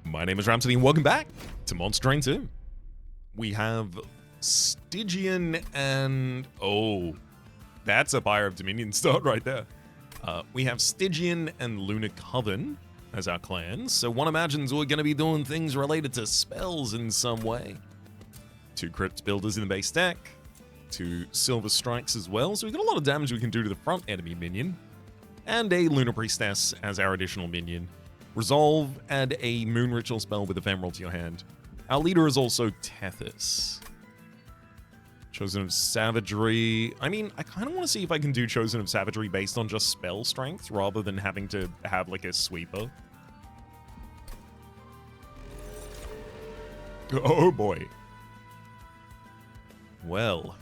My name is Rhapsody and welcome back to Monster Train 2. We have Stygian and... oh, that's a Pyre of Dominion start right there. We have Stygian and Lunar Coven as our clans, so one imagines we're going to be doing things related to spells in some way. 2 Crypt Builders in the base deck, 2 Silver Strikes as well, so we've got a lot of damage we can do to the front enemy minion, and a Lunar Priestess as our additional minion. Resolve, add a Moon Ritual spell with Ephemeral to your hand. Our leader is also Tethys. Chosen of Savagery. I mean, I kind of want to see if I can do Chosen of Savagery based on just spell strength rather than having to have like a sweeper. Oh boy. Well,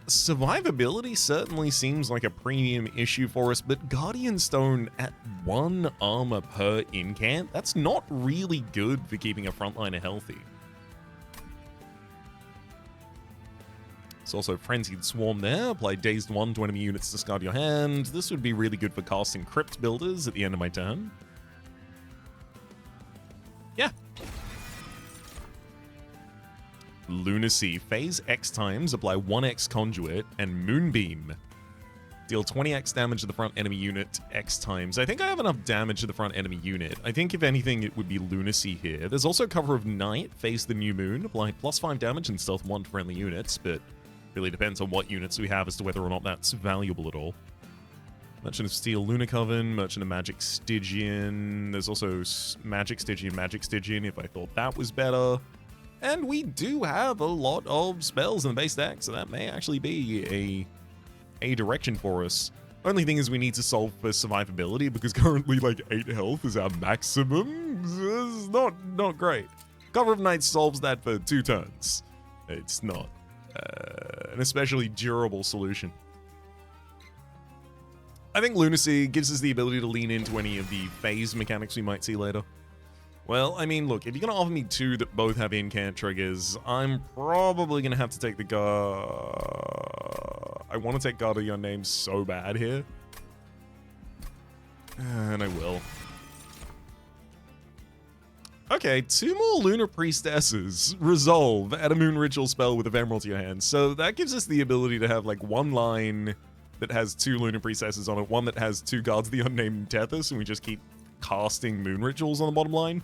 survivability certainly seems like a premium issue for us, but Guardian Stone at 1 armor per incant, that's not really good for keeping a frontliner healthy. It's also Frenzied Swarm there. Apply Dazed 1 to enemy units, discard your hand. This would be really good for casting Crypt Builders at the end of my turn. Yeah. Lunacy. Phase X times, apply 1x Conduit, and Moonbeam. Deal 20x damage to the front enemy unit X times. I think I have enough damage to the front enemy unit. I think if anything, it would be Lunacy here. There's also Cover of Night, Face the New Moon, apply +5 damage and Stealth 1 to friendly units, but really depends on what units we have as to whether or not that's valuable at all. Merchant of Steel, Lunar Coven, Merchant of Magic, Stygian. There's also Magic Stygian, if I thought that was better. And we do have a lot of spells in the base deck, so that may actually be a direction for us. Only thing is we need to solve for survivability, because currently like 8 health is our maximum. It's not great. Cover of Night solves that for 2 turns. It's not an especially durable solution. I think Lunacy gives us the ability to lean into any of the phase mechanics we might see later. Well, I mean, look, if you're going to offer me 2 that both have incant triggers, I'm probably going to have to take the I want to take Guard of Your Name so bad here. And I will. Okay, 2 more Lunar Priestesses. Resolve. Add a Moon Ritual spell with Ephemeral to your hand. So that gives us the ability to have like 1 line that has 2 Lunar Priestesses on it, 1 that has 2 Guards of the Unnamed Tethys, and we just keep casting Moon Rituals on the bottom line.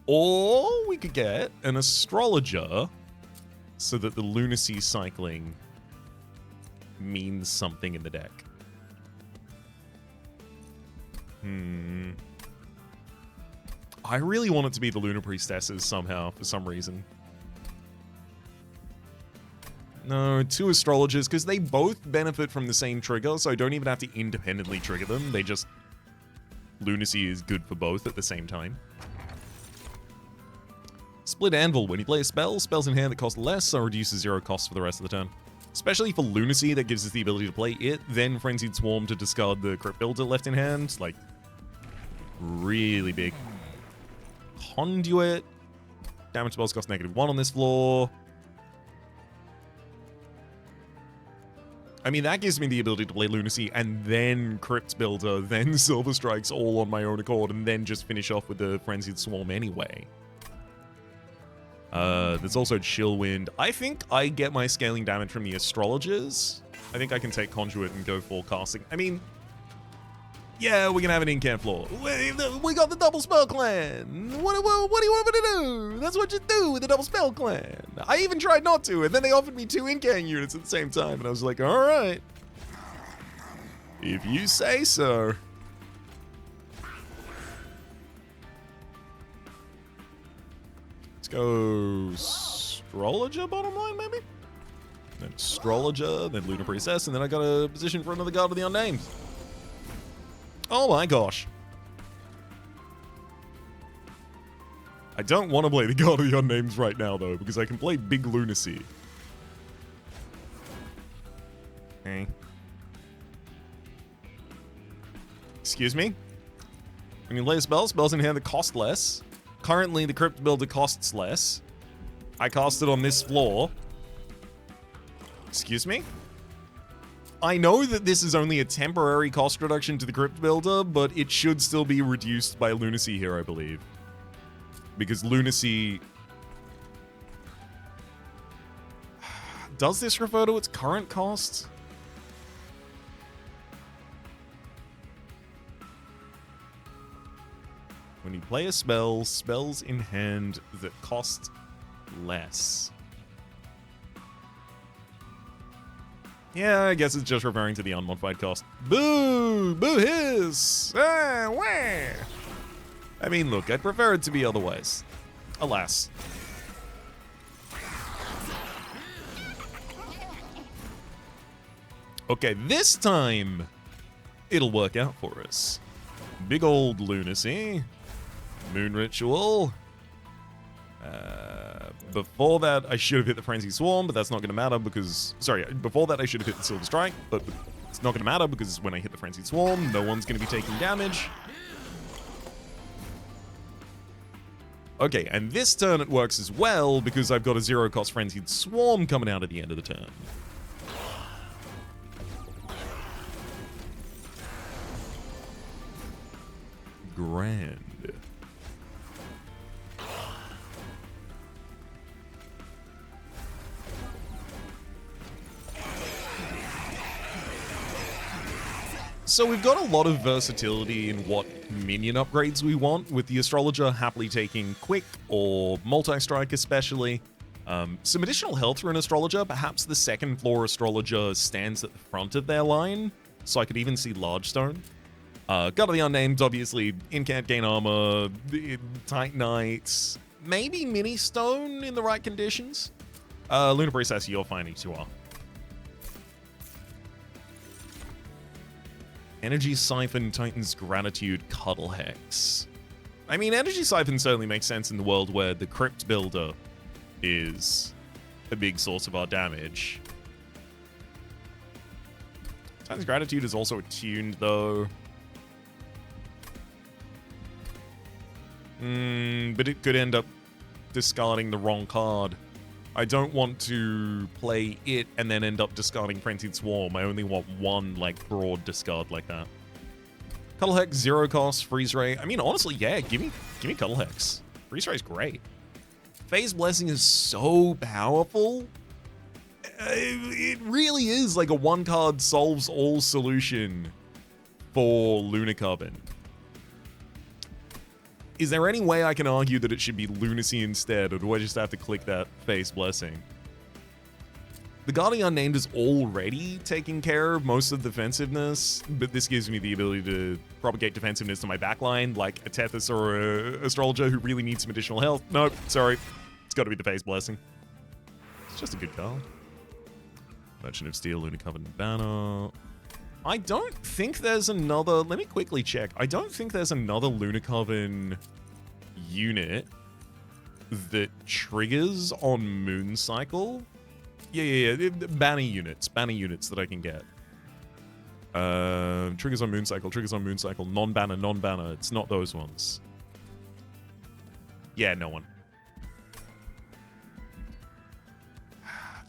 Or we could get an Astrologer so that the Lunacy cycling means something in the deck. I really want it to be the Lunar Priestesses somehow, for some reason. No, 2 Astrologers, because they both benefit from the same trigger, so I don't even have to independently trigger them. They just... Lunacy is good for both at the same time. Split Anvil. When you play a spell, spells in hand that cost less are reduced to 0 cost for the rest of the turn. Especially for Lunacy, that gives us the ability to play it, then Frenzied Swarm to discard the Crypt Builder left in hand. Like, really big. Conduit. Damage spells cost -1 on this floor. I mean, that gives me the ability to play Lunacy and then Crypt Builder, then Silver Strikes all on my own accord, and then just finish off with the Frenzied Swarm anyway. There's also Chillwind. I think I get my scaling damage from the Astrologers. I think I can take Conduit and go full casting. I mean, yeah, we're gonna have an incant floor. We got the double spell clan. What do you want me to do? That's what you do with the double spell clan. I even tried not to, and then they offered me 2 incant units at the same time, and I was like, all right, if you say so. Let's go Astrologer bottom line, maybe? Then Astrologer, then Lunar Priestess, and then I got a position for another Guard of the Unnamed. Oh my gosh. I don't want to play the Guard of the Unnamed right now, though, because I can play Big Lunacy. Okay. Excuse me? When you play a spell, spells in hand that cost less. Currently, the Crypt Builder costs less. I cast it on this floor. Excuse me? I know that this is only a temporary cost reduction to the Crypt Builder, but it should still be reduced by Lunacy here, I believe. Because Lunacy... Does this refer to its current cost? When you play a spell, spells in hand that cost less. Yeah, I guess it's just referring to the unmodified cost. Boo! Boo hiss! Ah, wah! I mean, look, I'd prefer it to be otherwise. Alas. Okay, this time, it'll work out for us. Big old Lunacy. Moon Ritual. Before that, I should have hit the Frenzy Swarm, but that's not going to matter because... Sorry, before that, I should have hit the Silver Strike, but it's not going to matter because when I hit the Frenzy Swarm, no one's going to be taking damage. Okay, and this turn it works as well because I've got a zero-cost Frenzied Swarm coming out at the end of the turn. Grand. So we've got a lot of versatility in what minion upgrades we want, with the Astrologer happily taking Quick or Multi-Strike especially. Some additional health for an Astrologer, perhaps the second floor Astrologer stands at the front of their line, so I could even see Large Stone. God of the Unnamed, obviously, Incant Gain Armor, Titanites, maybe Mini Stone in the right conditions. Lunar Priestess, you're fine, E2R. Energy Siphon, Titan's Gratitude, Cuddle Hex. I mean, Energy Siphon certainly makes sense in the world where the Crypt Builder is a big source of our damage. Titan's Gratitude is also attuned, though. But it could end up discarding the wrong card. I don't want to play it and then end up discarding Frenzied Swarm. I only want one, like, broad discard like that. Cuddle Hex, zero cost, Freeze Ray. I mean, honestly, yeah, give me Cuddle Hex. Freeze Ray is great. Phase Blessing is so powerful. It really is like a one-card solves all solution for Lunar Carbon. Is there any way I can argue that it should be Lunacy instead, or do I just have to click that Phase Blessing? The Guardian Unnamed is already taking care of most of the defensiveness, but this gives me the ability to propagate defensiveness to my backline, like a Tethys or a Astrologer who really needs some additional health. Nope, sorry. It's got to be the Phase Blessing. It's just a good card. Merchant of Steel, Lunar Covenant Banner. I don't think there's another... Let me quickly check. I don't think there's another Lunar Coven unit that triggers on Moon Cycle. Yeah. Banner units that I can get. Triggers on Moon Cycle, non-banner. It's not those ones. Yeah, no one.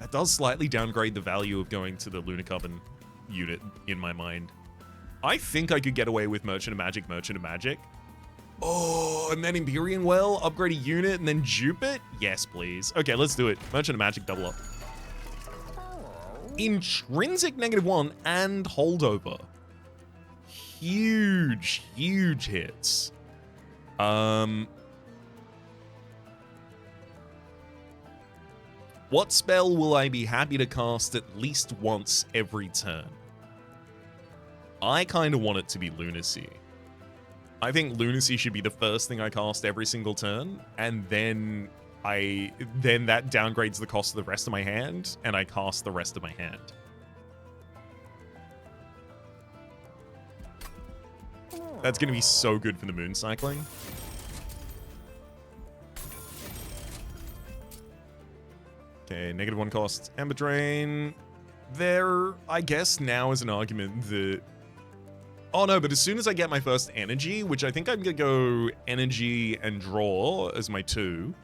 That does slightly downgrade the value of going to the Lunar Coven unit in my mind. I think I could get away with Merchant of Magic. Oh, and then Empyrean Well, upgrade a unit, and then dupe it? Yes, please. Okay, let's do it. Merchant of Magic, double up. Intrinsic -1 and holdover. Huge hits. What spell will I be happy to cast at least once every turn? I kind of want it to be Lunacy. I think Lunacy should be the first thing I cast every single turn, and then that downgrades the cost of the rest of my hand, and I cast the rest of my hand. That's going to be so good for the moon cycling. Okay, -1 cost, Ember Drain. There, I guess now is an argument that... Oh no, but as soon as I get my first energy, which I think I'm going to go energy and draw as my 2,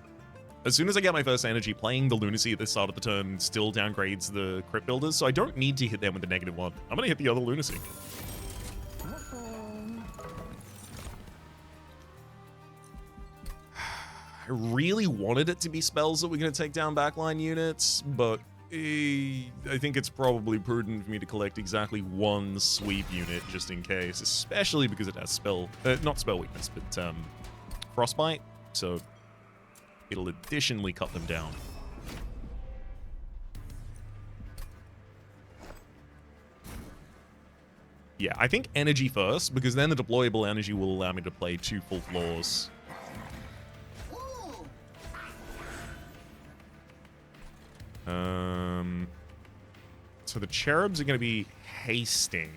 As soon as I get my first energy, playing the Lunacy at the start of the turn still downgrades the crit builders, so I don't need to hit them with the -1. I'm going to hit the other Lunacy. I really wanted it to be spells that were going to take down backline units, but I think it's probably prudent for me to collect exactly one sweep unit just in case, especially because it has spell, not spell weakness, but frostbite, so it'll additionally cut them down. Yeah, I think energy first, because then the deployable energy will allow me to play 2 full floors. So the cherubs are going to be hasting.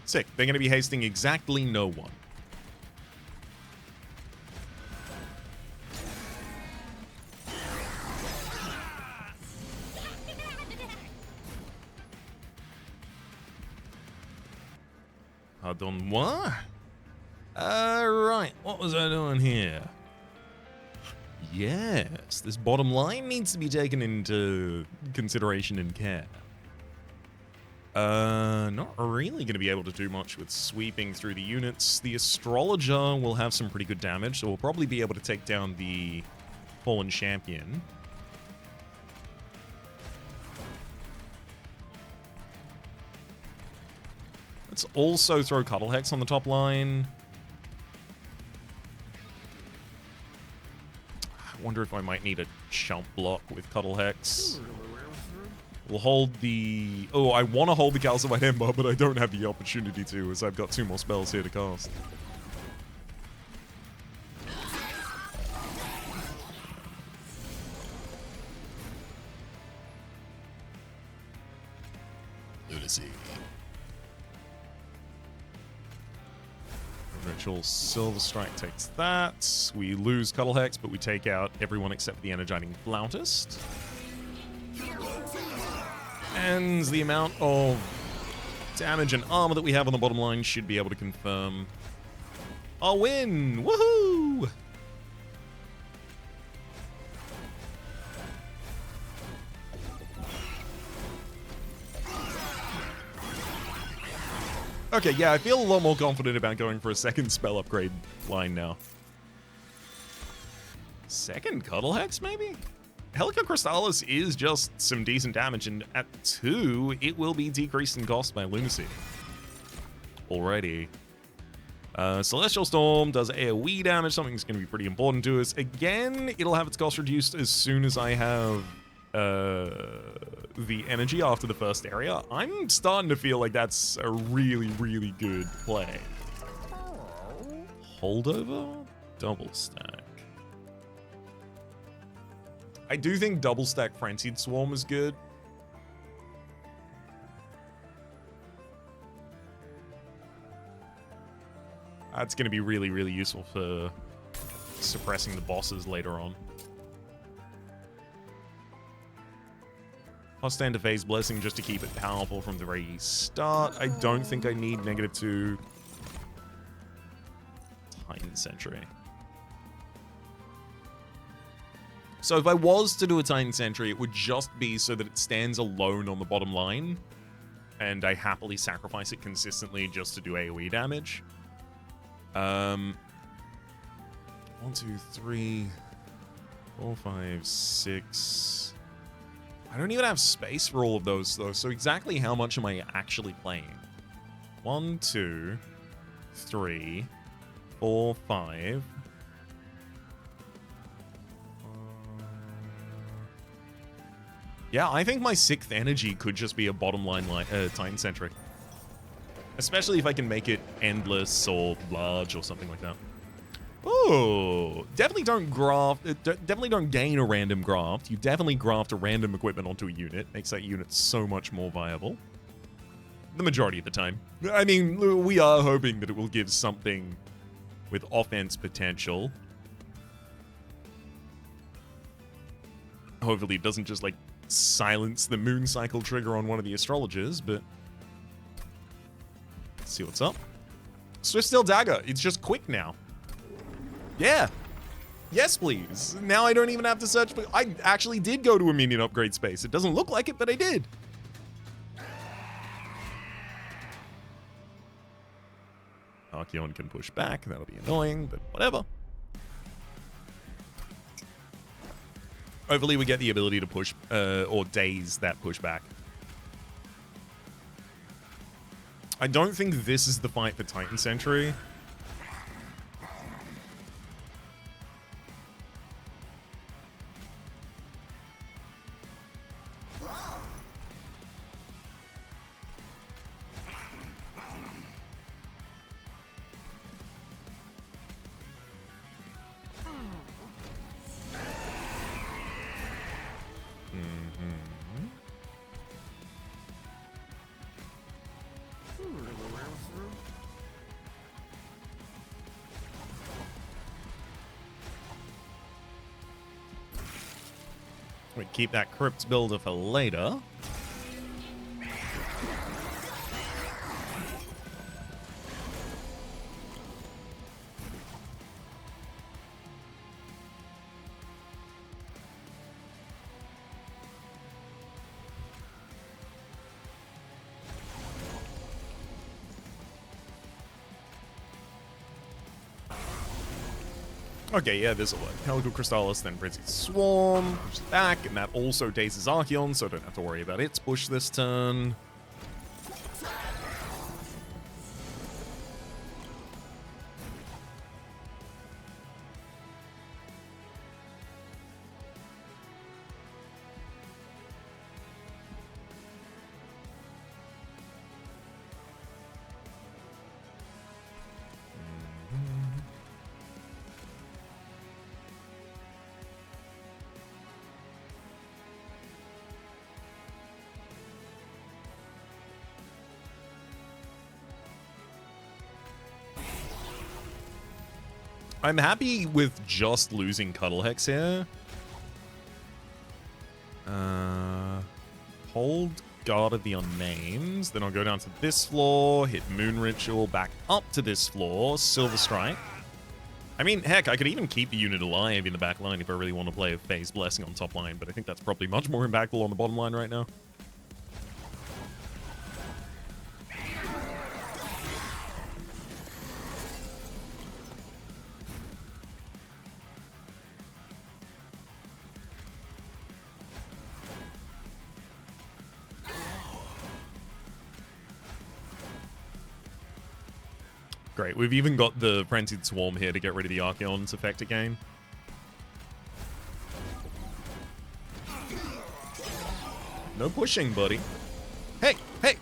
Sick. They're going to be hasting exactly no one. Pardon moi? Right. What was I doing here? Yes, this bottom line needs to be taken into consideration and care. Not really going to be able to do much with sweeping through the units. The Astrologer will have some pretty good damage, so we'll probably be able to take down the Fallen Champion. Let's also throw Cuddle Hex on the top line. I wonder if I might need a chump block with Cuddle Hex. We'll hold the... Oh, I want to hold the Calcified Ember, but I don't have the opportunity to, as I've got 2 more spells here to cast. Lunacy. Ritual Silver Strike takes that. We lose Cuddle Hex, but we take out everyone except the Energizing Flautist. And the amount of damage and armor that we have on the bottom line should be able to confirm our win. Woohoo! Okay, yeah, I feel a lot more confident about going for a second spell upgrade line now. Second Cuddle Hex, maybe? Helica Crystallis is just some decent damage, and at 2, it will be decreased in cost by Lunacy. Already. Celestial Storm does AoE damage, something that's going to be pretty important to us. Again, it'll have its cost reduced as soon as I have the energy after the first area. I'm starting to feel like that's a really, really good play. Holdover? Double stack. I do think double stack Frenzied Swarm is good. That's going to be really, really useful for suppressing the bosses later on. I'll stand to Phase Blessing just to keep it powerful from the very start. I don't think I need -2 Titan Sentry. So if I was to do a Titan Sentry, it would just be so that it stands alone on the bottom line, and I happily sacrifice it consistently just to do AoE damage. 1, 2, 3, 4, 5, 6. I don't even have space for all of those, though, so exactly how much am I actually playing? 1, 2, 3, 4, 5. Yeah, I think my 6th energy could just be a bottom line Titan Sentry. Especially if I can make it endless or large or something like that. Oh, definitely don't graft. Definitely don't gain a random graft. You definitely graft a random equipment onto a unit. Makes that unit so much more viable. the majority of the time. I mean, we are hoping that it will give something with offense potential. Hopefully it doesn't just, like, silence the moon cycle trigger on one of the astrologers, but let's see what's up. Swift Steel Dagger. It's just quick now. Yeah. Yes, please. Now I don't even have to search for... I actually did go to a minion upgrade space. It doesn't look like it, but I did. Archeon can push back. That'll be annoying, but whatever. Hopefully we get the ability to push, or daze that pushback. I don't think this is the fight for Titan Sentry. We keep that Crypt Builder for later. Okay, yeah, this'll work. Helical Crystallis, then Frenzied Swarm, push it back, and that also dazes Archeon, so I don't have to worry about its push this turn. I'm happy with just losing Cuddle Hex here. Hold Guard of the Unnamed. Then I'll go down to this floor, hit Moon Ritual, back up to this floor, Silver Strike. I mean, heck, I could even keep the unit alive in the back line if I really want to play a Phase Blessing on top line, but I think that's probably much more impactful on the bottom line right now. Great, we've even got the Frenzied Swarm here to get rid of the Archeon's effect again. No pushing, buddy. Hey, hey!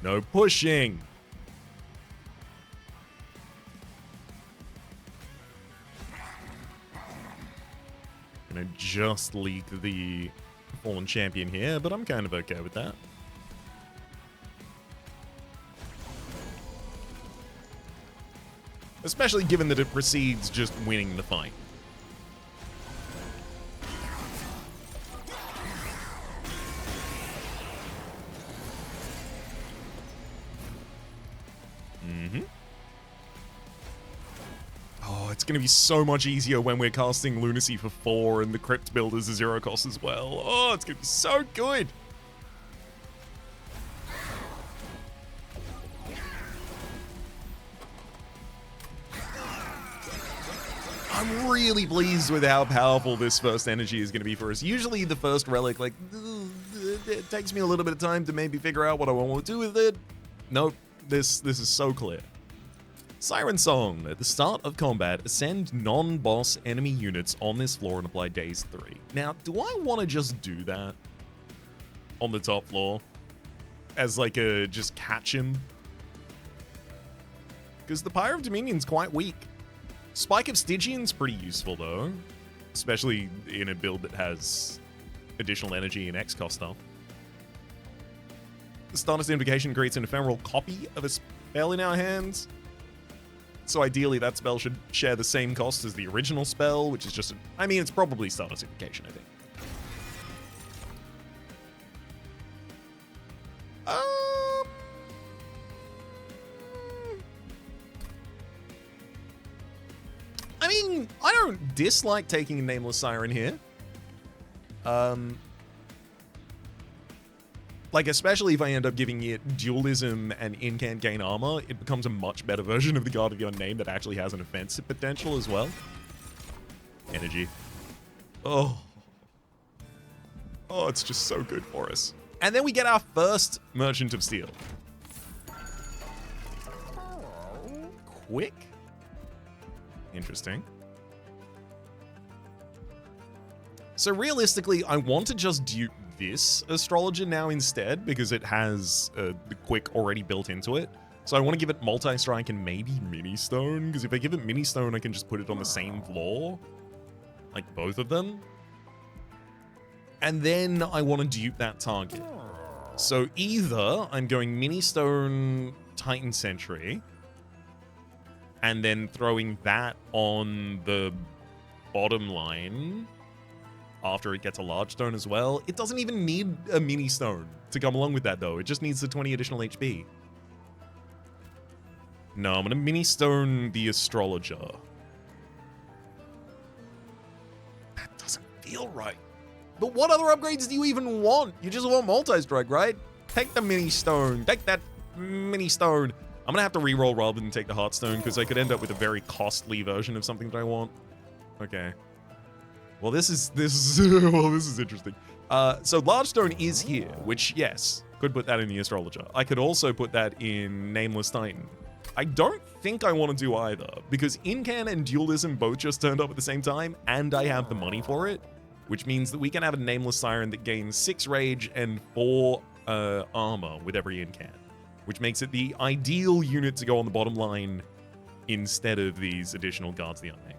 No pushing! Gonna just leak the Fallen Champion here, but I'm kind of okay with that. Especially given that it precedes just winning the fight. Oh, it's going to be so much easier when we're casting Lunacy for 4 and the Crypt Builder's a 0 cost as well. Oh, it's going to be so good. I'm really pleased with how powerful this first energy is going to be for us. Usually the first relic, like, it takes me a little bit of time to maybe figure out what I want to do with it. Nope, this is so clear. Siren Song. At the start of combat, ascend non-boss enemy units on this floor and apply Daze 3. Now, do I want to just do that on the top floor? As like a, just catch him? Because the Pyre of Dominion's quite weak. Spike of Stygian's pretty useful, though. Especially in a build that has additional energy and X cost stuff. Stardust Invocation creates an ephemeral copy of a spell in our hands. So ideally, that spell should share the same cost as the original spell, which is just... I mean, it's probably Stardust Invocation, I think. I mean, I don't dislike taking a Nameless Siren here. Like, especially if I end up giving it dualism and incant gain armor, it becomes a much better version of the Guard of the Unnamed that actually has an offensive potential as well. Energy. Oh. Oh, it's just so good for us. And then we get our first Merchant of Steel. Quick. Interesting. So realistically, I want to just dupe this Astrologer now instead because it has the quick already built into it. So I want to give it Multi-Strike and maybe Mini-Stone, because if I give it Mini-Stone, I can just put it on the same floor. Like both of them. And then I want to dupe that target. So either I'm going Mini-Stone Titan Sentry, and then throwing that on the bottom line after it gets a large stone as well. It doesn't even need a mini stone to come along with that, though. It just needs the 20 additional HP. No, I'm going to mini stone the Astrologer. That doesn't feel right. But what other upgrades do you even want? You just want multi-strike, right? Take the mini stone. Take that mini stone. I'm going to have to reroll rather than take the Heartstone because I could end up with a very costly version of something that I want. Okay. Well, this is interesting. So Large Stone is here, which, yes, could put that in the Astrologer. I could also put that in Nameless Titan. I don't think I want to do either, because Incan and Dualism both just turned up at the same time, and I have the money for it, which means that we can have a Nameless Siren that gains 6 Rage and 4 armor with every Incan, which makes it the ideal unit to go on the bottom line instead of these additional Guards of the Unnamed.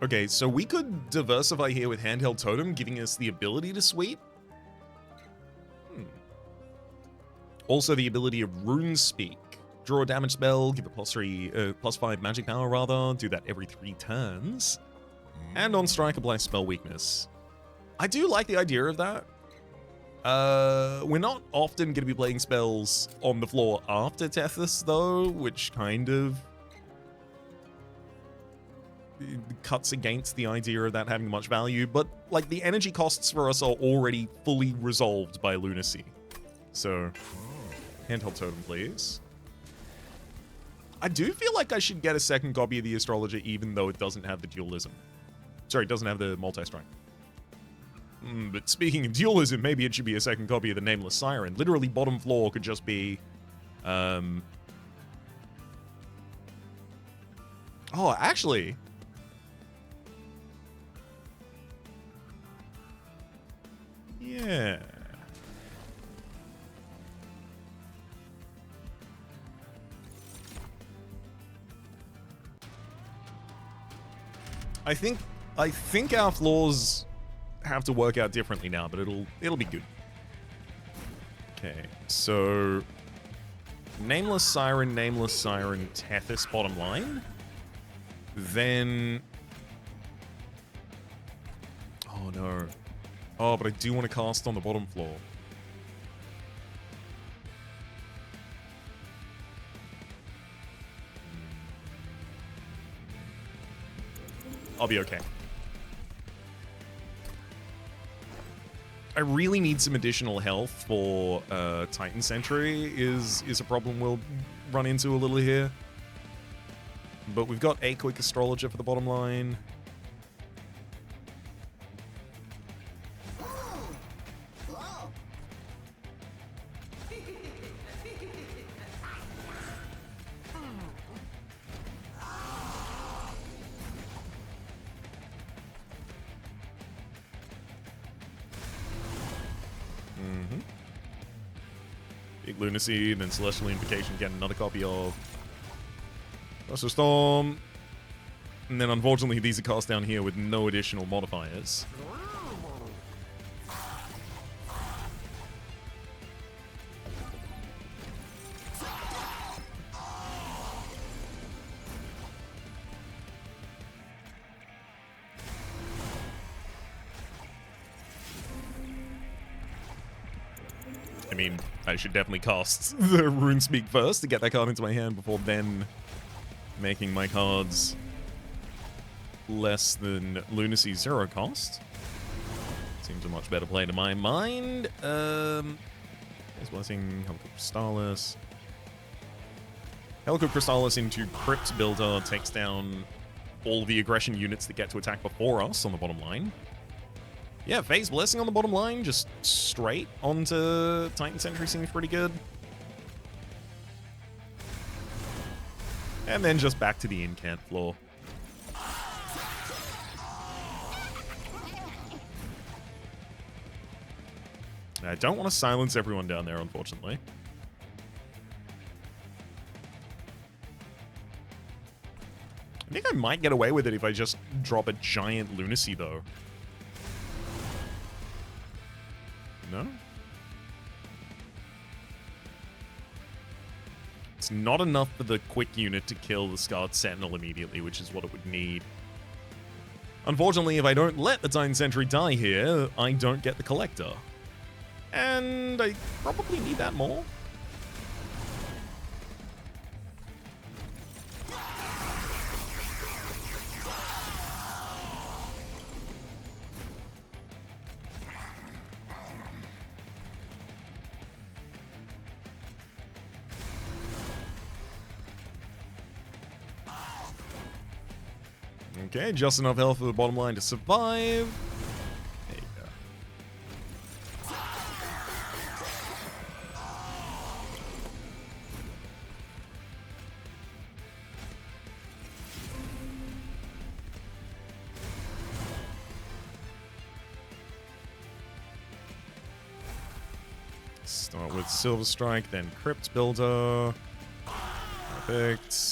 Okay, so we could diversify here with Handheld Totem, giving us the ability to sweep. Also the ability of Rune Speak. Draw a damage spell, give it +5 magic power rather, do that every 3 turns. And on strike, apply spell weakness. I do like the idea of that. We're not often going to be playing spells on the floor after Tethys, though, which kind of cuts against the idea of that having much value, but like the energy costs for us are already fully resolved by Lunacy. So, Handheld Totem, please. I do feel like I should get a second copy of the Astrologer even though it doesn't have the dualism. Sorry, it doesn't have the multi-strike. But speaking of dualism, maybe it should be a second copy of the Nameless Siren. Literally, bottom floor could just be... Oh, actually... Yeah. I think our floors have to work out differently now, but it'll be good. Okay, so Nameless Siren, Tethys bottom line. Then oh no. Oh, but I do want to cast on the bottom floor. I'll be okay. I really need some additional health for Titan Sentry is a problem we'll run into a little here. But we've got a quick Astrologer for the bottom line. Big Lunacy, then Celestial Invocation, get another copy of. That's a storm. And then unfortunately these are cast down here with no additional modifiers. I mean, I should definitely cast the Runespeak first to get that card into my hand before then making my cards less than Lunacy 0 cost. Seems a much better play to my mind. There's Blessing, Helical Crystallis. Helical Crystallis into Crypt Builder takes down all the aggression units that get to attack before us on the bottom line. Yeah, Phase Blessing on the bottom line, just straight onto Titan Sentry seems pretty good. And then just back to the incant floor. I don't want to silence everyone down there, unfortunately. I think I might get away with it if I just drop a giant Lunacy, though. No? It's not enough for the quick unit to kill the Scarred Sentinel immediately, which is what it would need. Unfortunately, if I don't let the Titan Sentry die here, I don't get the Collector. And I probably need that more. Okay, just enough health for the bottom line to survive. There you go. Start with Silver Strike, then Crypt Builder. Perfect.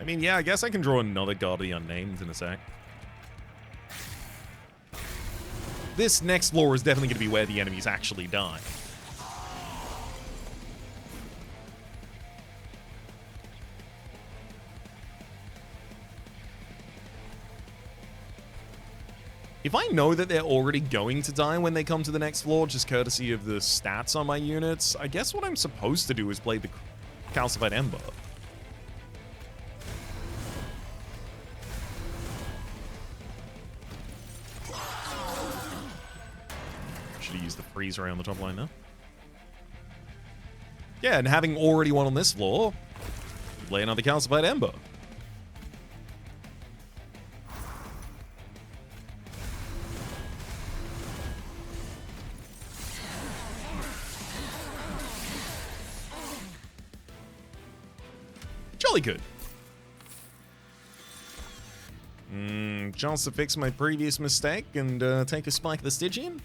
I mean, yeah, I guess I can draw another Guard of the Unnamed in a sec. This next floor is definitely going to be where the enemies actually die. If I know that they're already going to die when they come to the next floor, just courtesy of the stats on my units, I guess what I'm supposed to do is play the Calcified Ember. Should have used the freeze around the top line now. Yeah, and having already one on this floor, lay another Calcified Ember. Jolly good. Chance to fix my previous mistake and take a Spike the Stygian.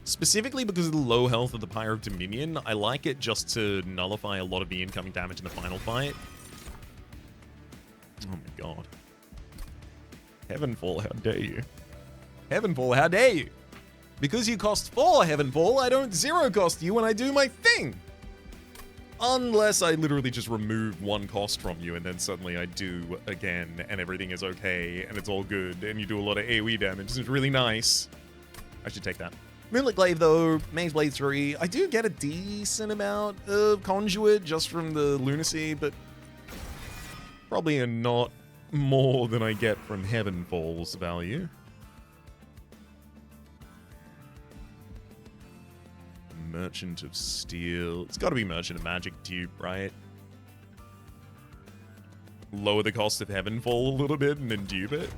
Specifically because of the low health of the Pyre of Dominion, I like it just to nullify a lot of the incoming damage in the final fight. Oh my god. Heavenfall, how dare you? Heavenfall, how dare you? Because you cost 4 Heavenfall, I don't 0 cost you when I do my thing! Unless I literally just remove 1 cost from you and then suddenly I do again and everything is okay and it's all good and you do a lot of AoE damage. It's really nice. I should take that. Moonlit Glaive though, Maze Blade 3, I do get a decent amount of Conduit just from the Lunacy, but probably a not more than I get from Heavenfall's value. Merchant of Steel. It's got to be Merchant of Magic dupe, right? Lower the cost of Heavenfall a little bit and then dupe it.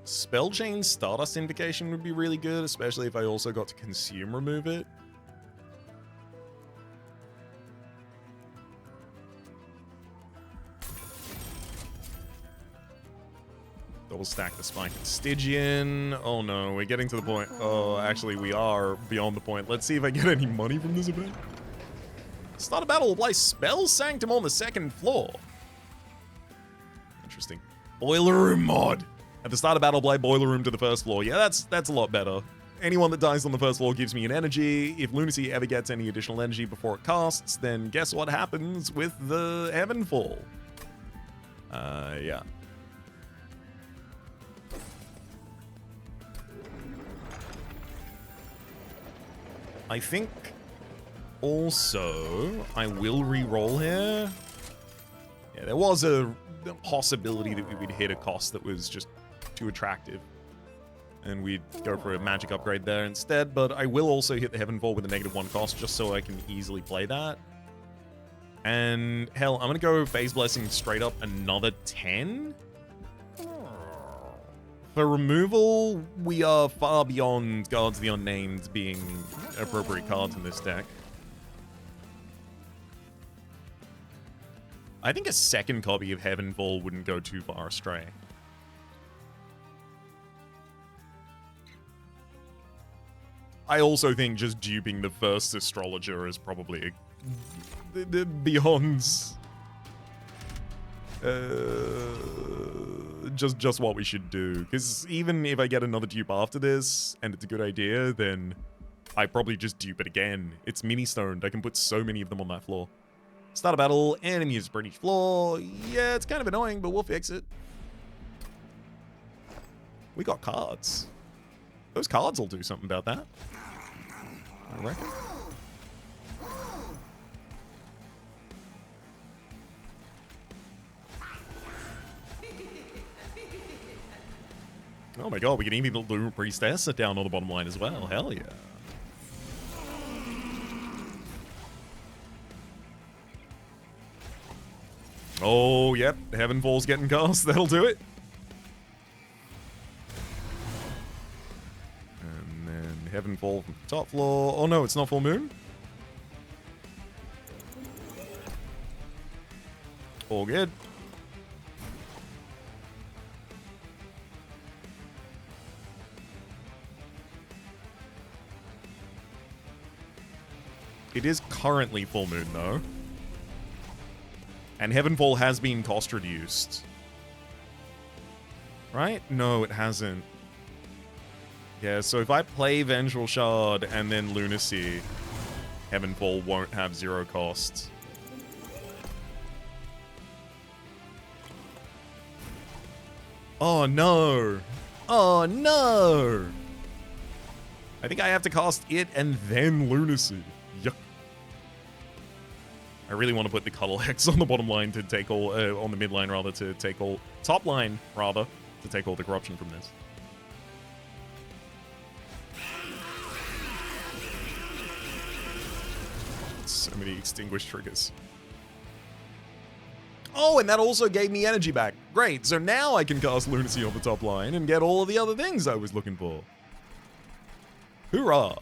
Spellchain Stardust Invocation would be really good, especially if I also got to consume remove it. Double stack the Spike and Stygian. Oh no, we're getting to the point. Oh, actually, we are beyond the point. Let's see if I get any money from this event. Start a battle, apply Spell Sanctum on the second floor. Interesting. Boiler Room mod. At the start of battle, apply Boiler Room to the first floor. Yeah, that's a lot better. Anyone that dies on the first floor gives me an energy. If Lunacy ever gets any additional energy before it casts, then guess what happens with the Heavenfall? Yeah. I think also I will re-roll here. Yeah, there was a possibility that we would hit a cost that was just too attractive. And we'd go for a magic upgrade there instead, but I will also hit the Heavenfall with a -1 cost just so I can easily play that. And hell, I'm gonna go Phase Blessing straight up another 10. For removal, we are far beyond Guards of the Unnamed being appropriate cards in this deck. I think a second copy of Heavenfall wouldn't go too far astray. I also think just duping the first Astrologer is probably beyond just what we should do. Because even if I get another dupe after this and it's a good idea, then I probably just dupe it again. It's mini-stoned. I can put so many of them on that floor. Start a battle, enemy is spread each floor. Yeah, it's kind of annoying, but we'll fix it. We got cards. Those cards will do something about that, I reckon. Oh my god, we can even do Priestess down on the bottom line as well. Hell yeah. Oh, yep. Heavenfall's getting cast. That'll do it. And then Heavenfall from the top floor. Oh no, it's not full moon. All good. It is currently full moon, though. And Heavenfall has been cost reduced. Right? No, it hasn't. Yeah, so if I play Vengeful Shard and then Lunacy, Heavenfall won't have 0 cost. Oh no! Oh no! I think I have to cast it and then Lunacy. Yuck. I really want to put the Cuddle Hex on the bottom line to take all, on the mid line rather, to take all, top line rather, to take all the corruption from this. So many extinguished triggers. Oh, and that also gave me energy back. Great, so now I can cast Lunacy on the top line and get all of the other things I was looking for. Hoorah!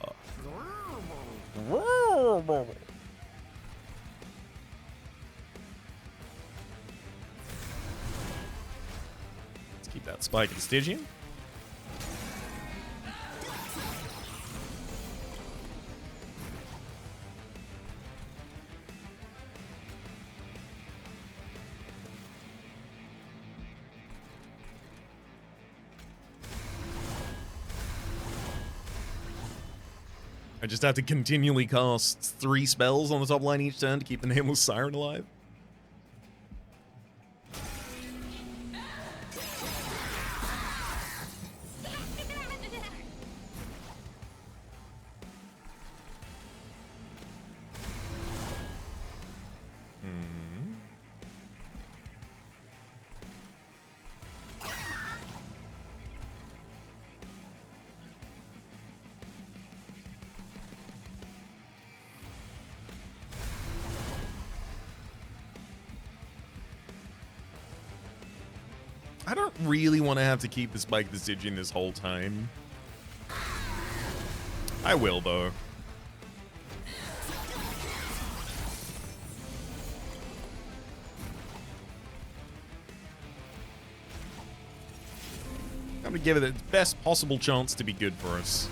Let's keep that Spike and Stygian. I just have to continually cast 3 spells on the top line each turn to keep the Nameless Siren alive. I don't really want to have to keep the Spike the Stygian this whole time. I will, though. to give it the best possible chance to be good for us.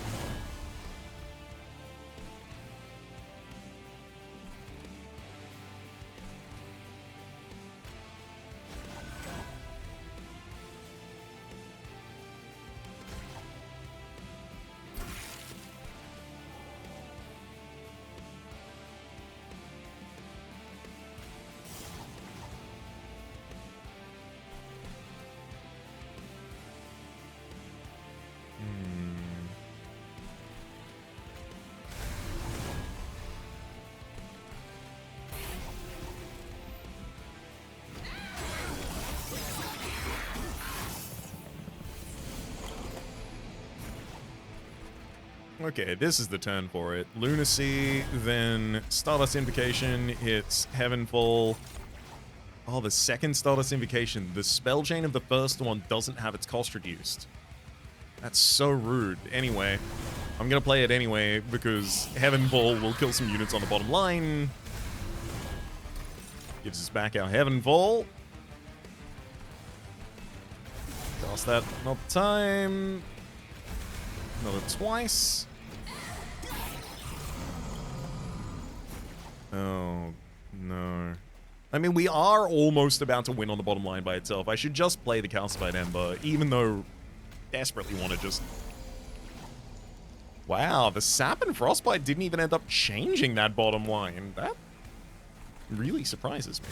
Okay, this is the turn for it. Lunacy, then Stardust Invocation hits Heavenfall. Oh, the second Stardust Invocation. The spell chain of the first one doesn't have its cost reduced. That's so rude. Anyway, I'm gonna play it anyway because Heavenfall will kill some units on the bottom line. Gives us back our Heavenfall. Cast that another time. Another twice. Oh, no. I mean, we are almost about to win on the bottom line by itself. I should just play the Calcified Ember, even though I desperately want to just... Wow, the Sap and Frostbite didn't even end up changing that bottom line. That really surprises me.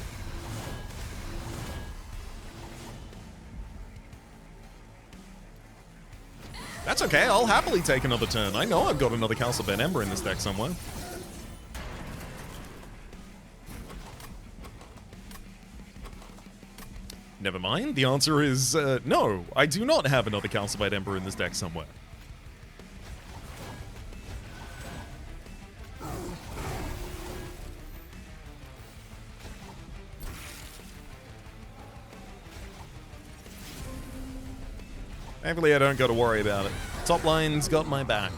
That's okay, I'll happily take another turn. I know I've got another Calcified Ember in this deck somewhere. Never mind, the answer is no, I do not have another Calcified Ember in this deck somewhere. Thankfully, I don't got to worry about it. Top line's got my back.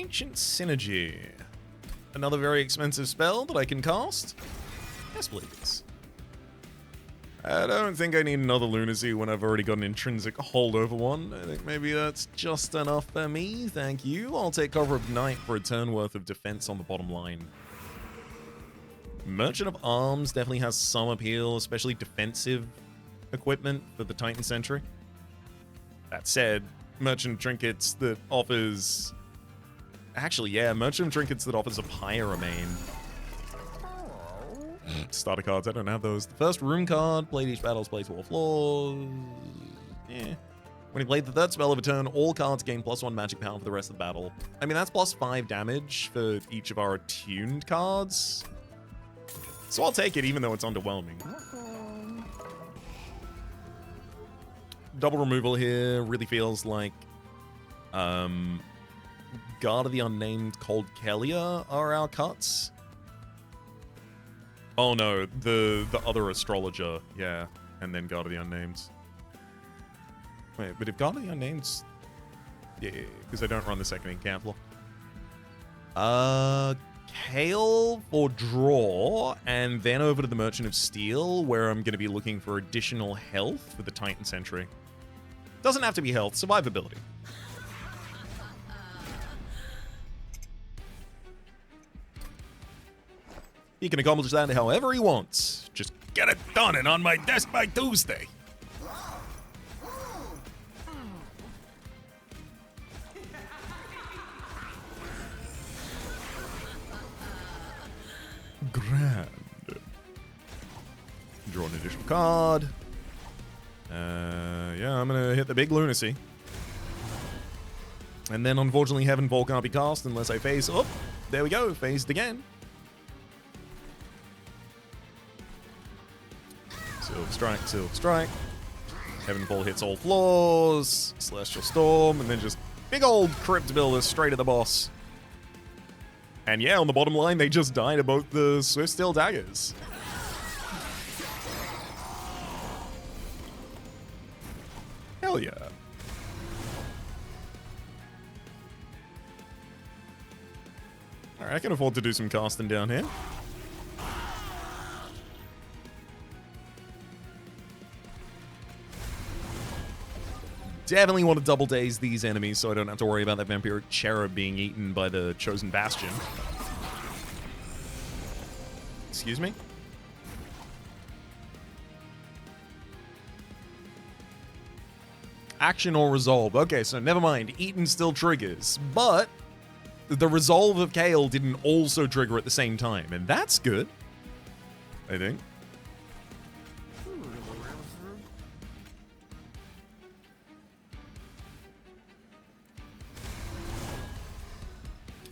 Ancient Synergy. Another very expensive spell that I can cast. Yes, please. I don't think I need another Lunacy when I've already got an intrinsic holdover one. I think maybe that's just enough for me. Thank you. I'll take Cover of Night for a turn worth of defense on the bottom line. Merchant of Arms definitely has some appeal, especially defensive equipment for the Titan Sentry. That said, Merchant of Trinkets that offers... Actually, yeah, Merchant of Trinkets that offers a Pyra main. Starter cards, I don't have those. The first room card, played each battle, plays 4 floors. Yeah. When he played the third spell of a turn, all cards gain +1 magic power for the rest of the battle. I mean, that's +5 damage for each of our attuned cards. So I'll take it, even though it's underwhelming. Double removal here really feels like Guard of the Unnamed, Cold Kelia are our cuts. Oh no, the other astrologer, yeah, and then Guard of the Unnamed. Wait, but if Guard of the Unnamed, yeah, because I don't run the second camp floor. Kale for draw, and then over to the Merchant of Steel, where I'm going to be looking for additional health for the Titan Sentry. Doesn't have to be health, survivability. He can accomplish that however he wants. Just get it done and on my desk by Tuesday. Grand. Draw an additional card. Yeah, I'm gonna hit the big Lunacy. And then unfortunately Heavenfall can't be cast unless I phase. Oh, there we go, phased again. Silver Strike. Heavenfall hits all floors. Celestial Storm, and then just big old Crypt Builder straight at the boss. And yeah, on the bottom line, they just die to both the Swift Steel Daggers. Hell yeah. Alright, I can afford to do some casting down here. Definitely want to double daze these enemies so I don't have to worry about that vampiric cherub being eaten by the chosen bastion. Excuse me? Action or resolve. Okay, so never mind. Eaten still triggers, but the resolve of Kale didn't also trigger at the same time, and that's good, I think.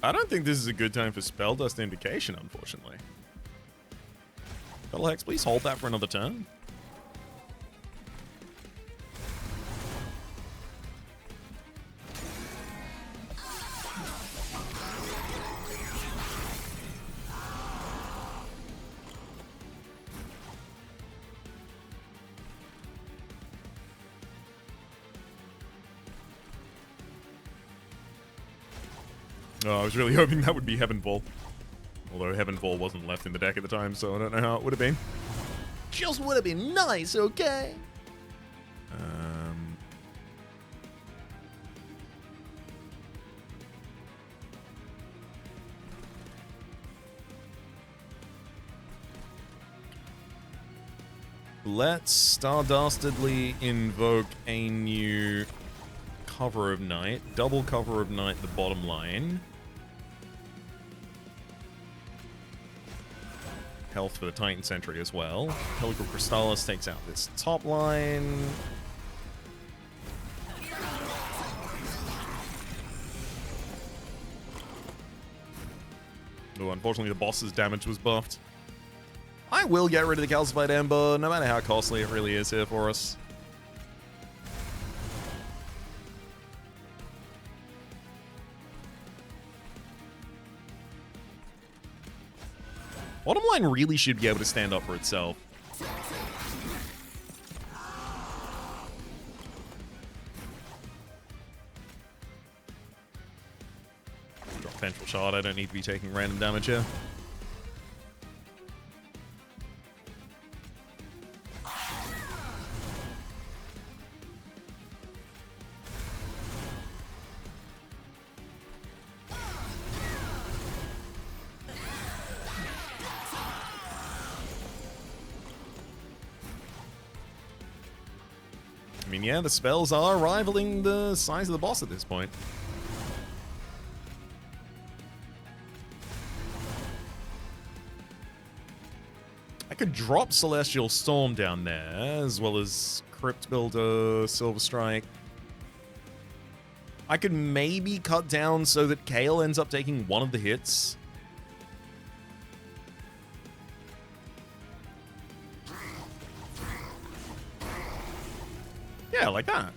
I don't think this is a good time for Spell Dust Invocation, unfortunately. Battle Hex, please hold that for another turn. Oh, I was really hoping that would be Heavenfall. Although Heavenfall wasn't left in the deck at the time, so I don't know how it would have been. Just would have been nice, okay? Let's Stardastedly invoke a new Cover of Night. Double Cover of Night, the bottom line. Health for the Titan Sentry as well. Pelagro Crystallis takes out this top line. Oh, unfortunately the boss's damage was buffed. I will get rid of the Calcified Ember, no matter how costly it really is here for us. Bottom line really should be able to stand up for itself. Drop Vengeful Shard, I don't need to be taking random damage here. I mean, yeah, the spells are rivaling the size of the boss at this point. I could drop Celestial Storm down there, as well as Crypt Builder, Silver Strike. I could maybe cut down so that Kale ends up taking one of the hits. Yeah, like that.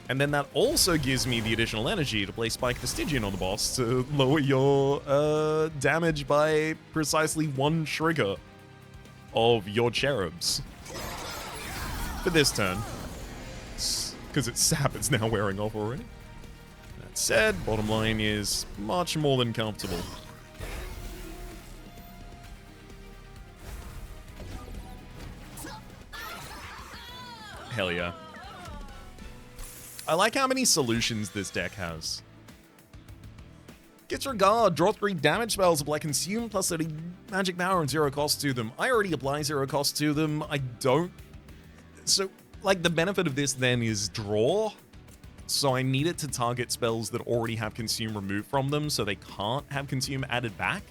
And then that also gives me the additional energy to play Spike Vestigian on the boss to lower your damage by precisely one trigger of your cherubs. For this turn. Because its sap is now wearing off already. That said, bottom line is much more than comfortable. Hell yeah. I like how many solutions this deck has. Gets Regard, draw 3 damage spells, apply Consume plus 30 magic power and 0 cost to them. I already apply 0 cost to them. I don't... So, like, the benefit of this then is draw. So I need it to target spells that already have Consume removed from them, so they can't have Consume added back.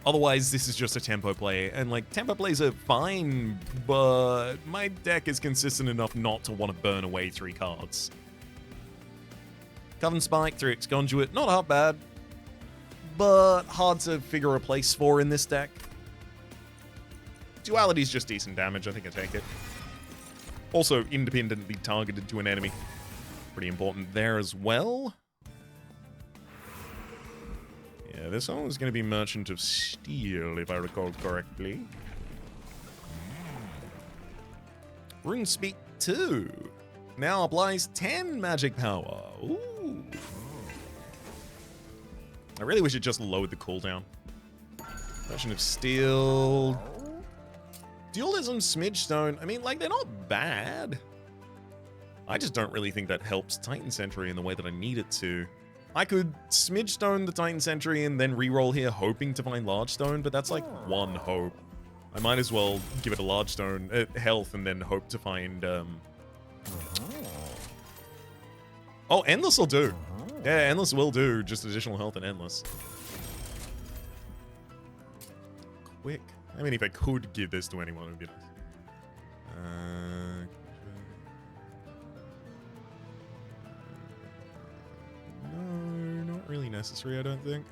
Otherwise, this is just a tempo play, and like, tempo plays are fine, but my deck is consistent enough not to want to burn away 3 cards. Coven Spike, 3x Conduit, not half bad, but hard to figure a place for in this deck. Duality's just decent damage, I think I take it. Also, independently targeted to an enemy. Pretty important there as well. Yeah, this one was going to be Merchant of Steel, if I recall correctly. Rune Speak 2. Now applies 10 magic power. Ooh. I really wish it just lowered the cooldown. Potion of Steel. Dualism, Smidge Stone. I mean, like, they're not bad. I just don't really think that helps Titan Sentry in the way that I need it to. I could Smidge Stone the Titan Sentry and then reroll here hoping to find Large Stone, but that's like one hope. I might as well give it a Large Stone health and then hope to find... Oh, Endless will do. Yeah, Endless will do. Just additional health and Endless. Quick. I mean, if I could give this to anyone, it would be nice. No, not really necessary, I don't think.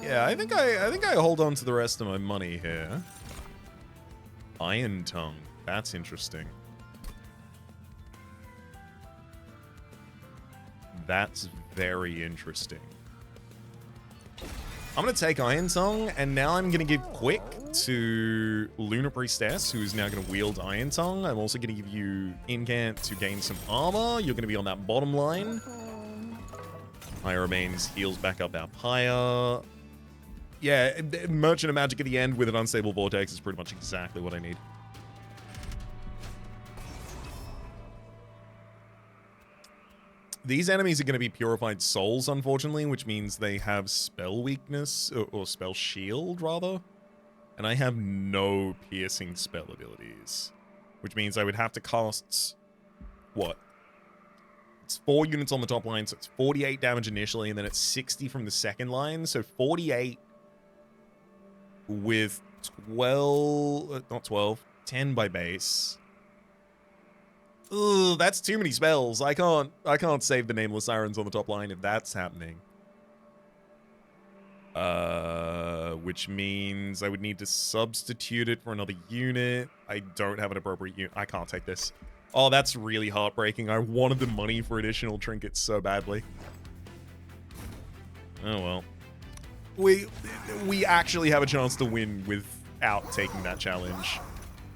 Yeah, I think I hold on to the rest of my money here. Iron Tongue. That's interesting. That's very interesting. I'm going to take Iron Tongue, and now I'm going to give Quick to Lunar Priestess, who's now going to wield Iron Tongue. I'm also going to give you Incant to gain some armor. You're going to be on that bottom line. Pyre remains, heals back up our Pyre. Yeah, Merchant of Magic at the end with an Unstable Vortex is pretty much exactly what I need. These enemies are going to be Purified Souls, unfortunately, which means they have spell weakness, or spell shield, rather. And I have no piercing spell abilities, which means I would have to cast, what? It's 4 units on the top line, so it's 48 damage initially, and then it's 60 from the second line, so 48 with 12, not 12, 10 by base. Ugh, that's too many spells. I can't save the Nameless Sirens on the top line if that's happening. Which means I would need to substitute it for another unit. I don't have an appropriate unit. I can't take this. Oh, that's really heartbreaking. I wanted the money for additional trinkets so badly. Oh well. We actually have a chance to win without taking that challenge.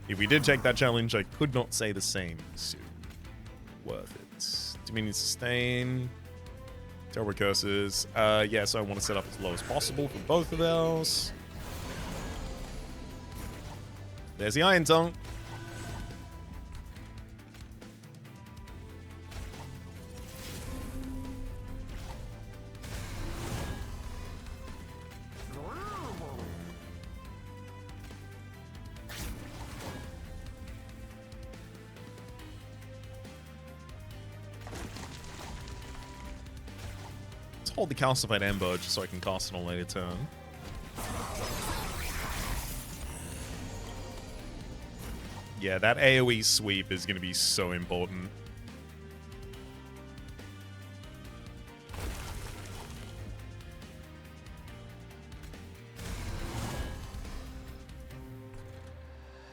If we did take that challenge, I could not say the same. So, worth it. Dominion Sustain. Terrible Curses. Yeah, so I want to set up as low as possible for both of those. There's the Iron Tongue. Hold the Calcified Ember just so I can cast it on a later turn. Yeah, that AoE sweep is going to be so important.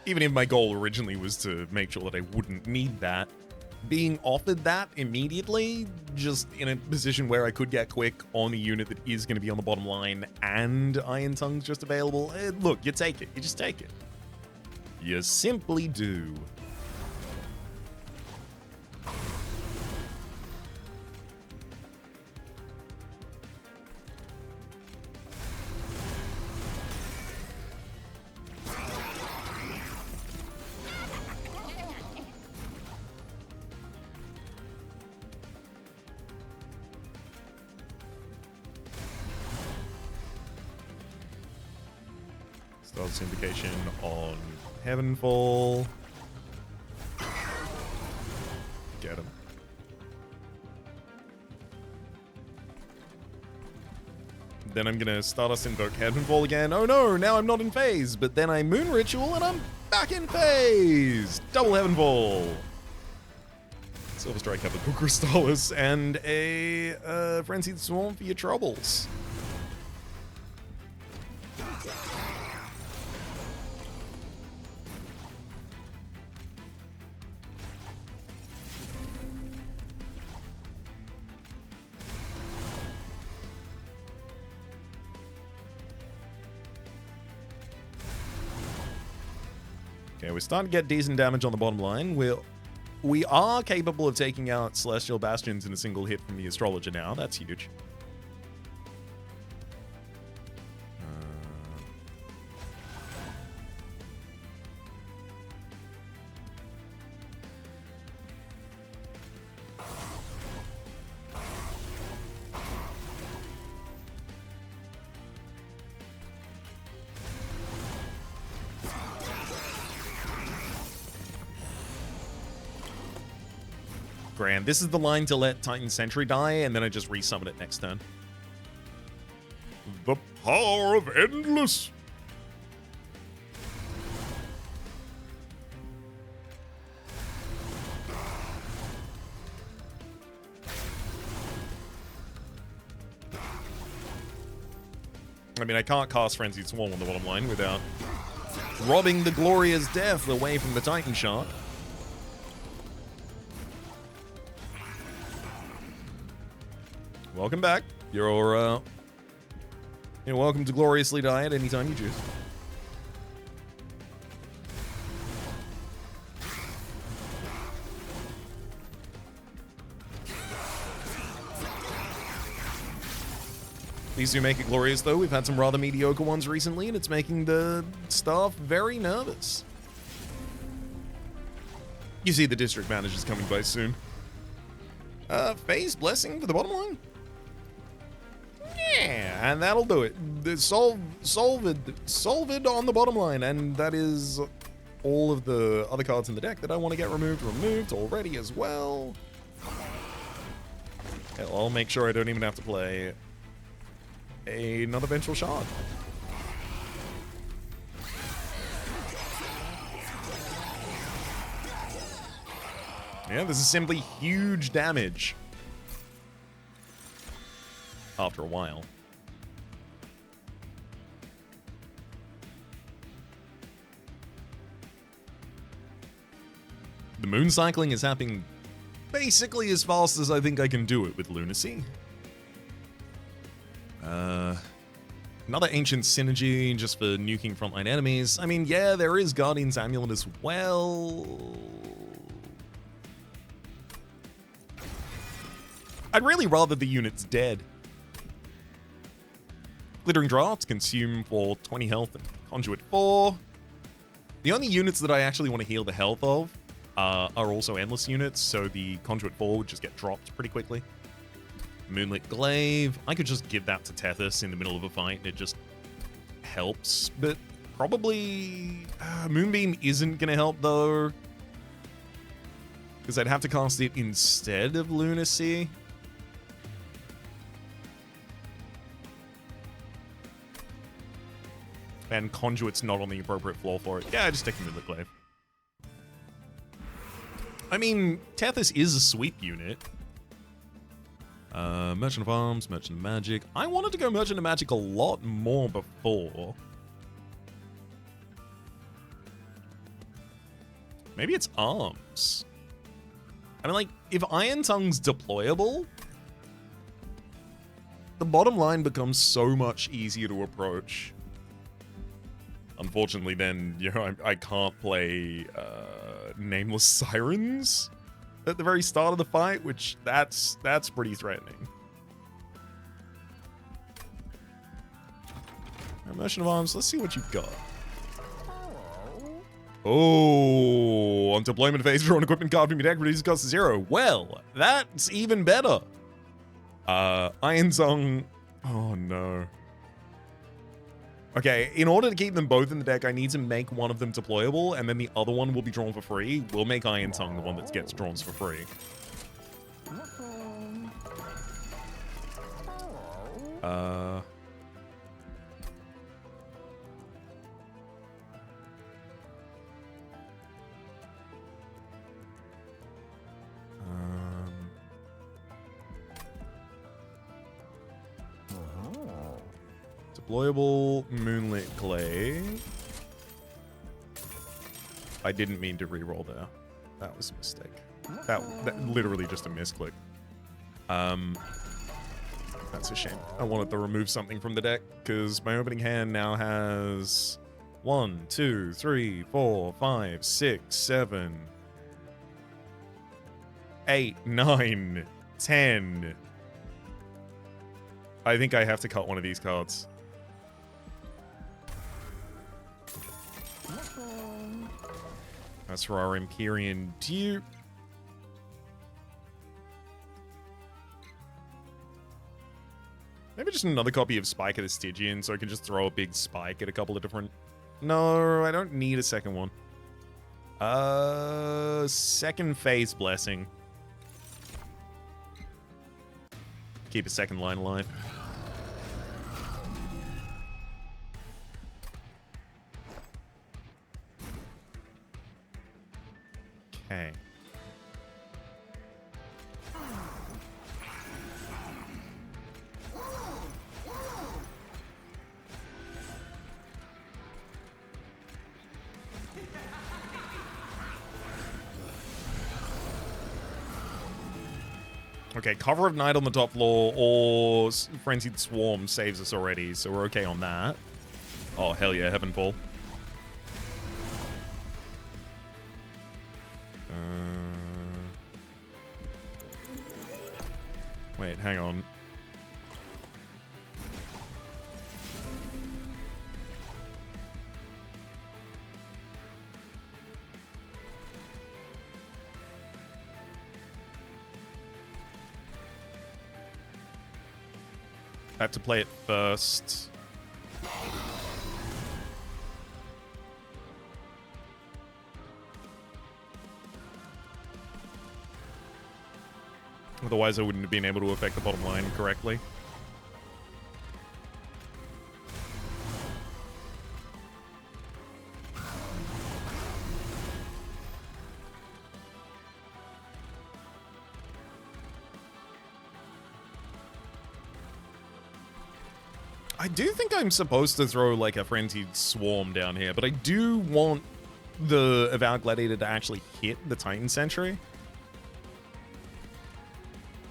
Even if my goal originally was to make sure that I wouldn't need that, being offered that immediately, just in a position where I could get Quick on a unit that is going to be on the bottom line and Iron Tongue's just available, look, you take it. You just take it. You simply do. Stars Invocation on Heavenfall. Get him. Then I'm gonna Stardust Invoke Heavenfall again. Oh no, now I'm not in phase. But then I Moon Ritual and I'm back in phase. Double Heavenfall. Silver Strike have a Crystallis and a Frenzied Swarm for your troubles. Okay, we're starting to get decent damage on the bottom line. We are capable of taking out Celestial Bastions in a single hit from the Astrologer now. That's huge. Grand. This is the line to let Titan Sentry die, and then I just resummon it next turn. The power of Endless! I mean, I can't cast Frenzied Swarm on the bottom line without robbing the Gloria's death away from the Titan Shark. Welcome back. You're welcome to gloriously die at any time you choose. These do make it glorious, though. We've had some rather mediocre ones recently, and it's making the staff very nervous. You see the district managers coming by soon. Phase Blessing for the bottom line? Yeah, and that'll do it. Solve it on the bottom line, and that is all of the other cards in the deck that I want to get removed already as well. Hell, I'll make sure I don't even have to play another Vengeful Shard. Yeah, this is simply huge damage. After a while. The moon cycling is happening basically as fast as I think I can do it with Lunacy. Another Ancient Synergy just for nuking frontline enemies. I mean, yeah, there is Guardian's Amulet as well. I'd really rather the unit's dead. Glittering Draft, consume for 20 health and Conduit 4. The only units that I actually want to heal the health of are also Endless units, so the Conduit 4 would just get dropped pretty quickly. Moonlit Glaive, I could just give that to Tethys in the middle of a fight, and it just helps, but probably Moonbeam isn't going to help, though, because I'd have to cast it instead of Lunacy. And Conduit's not on the appropriate floor for it. Yeah, I just stick him in the Glaive. I mean, Tethys is a sweep unit. Merchant of Arms, Merchant of Magic. I wanted to go Merchant of Magic a lot more before. Maybe it's Arms. I mean, like, if Iron Tongue's deployable, the bottom line becomes so much easier to approach. Unfortunately, then, you know, I can't play Nameless Sirens at the very start of the fight, which that's pretty threatening. Merchant of Arms, let's see what you've got. Oh, on deployment phase, draw an equipment card from your deck, reduces cost to 0. Well, that's even better. Iron Tongue. Oh no. Okay, in order to keep them both in the deck, I need to make one of them deployable, and then the other one will be drawn for free. We'll make Iron Tongue the one that gets drawn for free. Deployable Moonlit Glaive. I didn't mean to reroll there. That was a mistake. That literally just a misclick. That's a shame. I wanted to remove something from the deck because my opening hand now has 1, 2, 3, 4, 5, 6, 7, 8, 9, 10. I think I have to cut one of these cards. That's for our Empyrean dupe. Maybe just another copy of Spike of the Stygian so I can just throw a big spike at a couple of different... No, I don't need a second one. Second phase Blessing. Keep a second line alive. Okay. Okay, Cover of Night on the top floor or Frenzied Swarm saves us already, so we're okay on that. Oh, hell yeah, Heavenfall. Wait, hang on. I have to play it first. Otherwise, I wouldn't have been able to affect the bottom line correctly. I do think I'm supposed to throw like a Frenzied Swarm down here, but I do want the Avowed Gladiator to actually hit the Titan Sentry,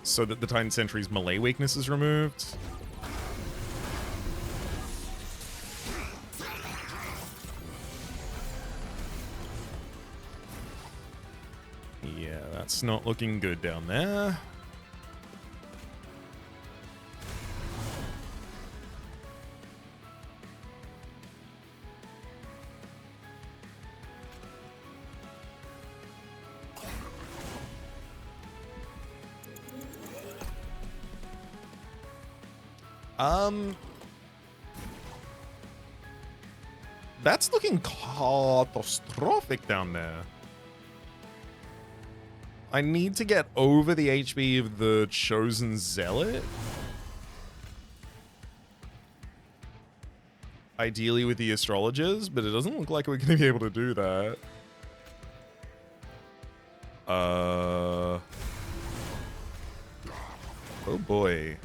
so that the Titan Sentry's melee weakness is removed. Yeah, that's not looking good down there. That's looking catastrophic down there. I need to get over the HP of the Chosen Zealot. Ideally with the Astrologers, but it doesn't look like we're going to be able to do that. Oh boy.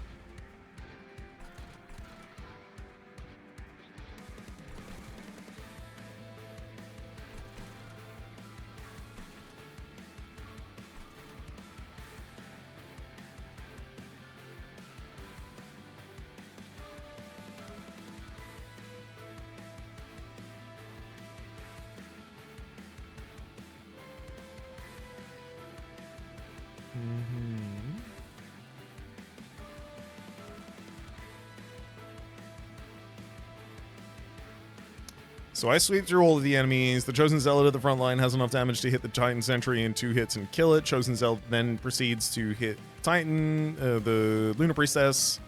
So I sweep through all of the enemies. The Chosen Zealot at the front line has enough damage to hit the Titan Sentry in 2 hits and kill it. Chosen Zealot then proceeds to hit Titan, the Lunar Priestess.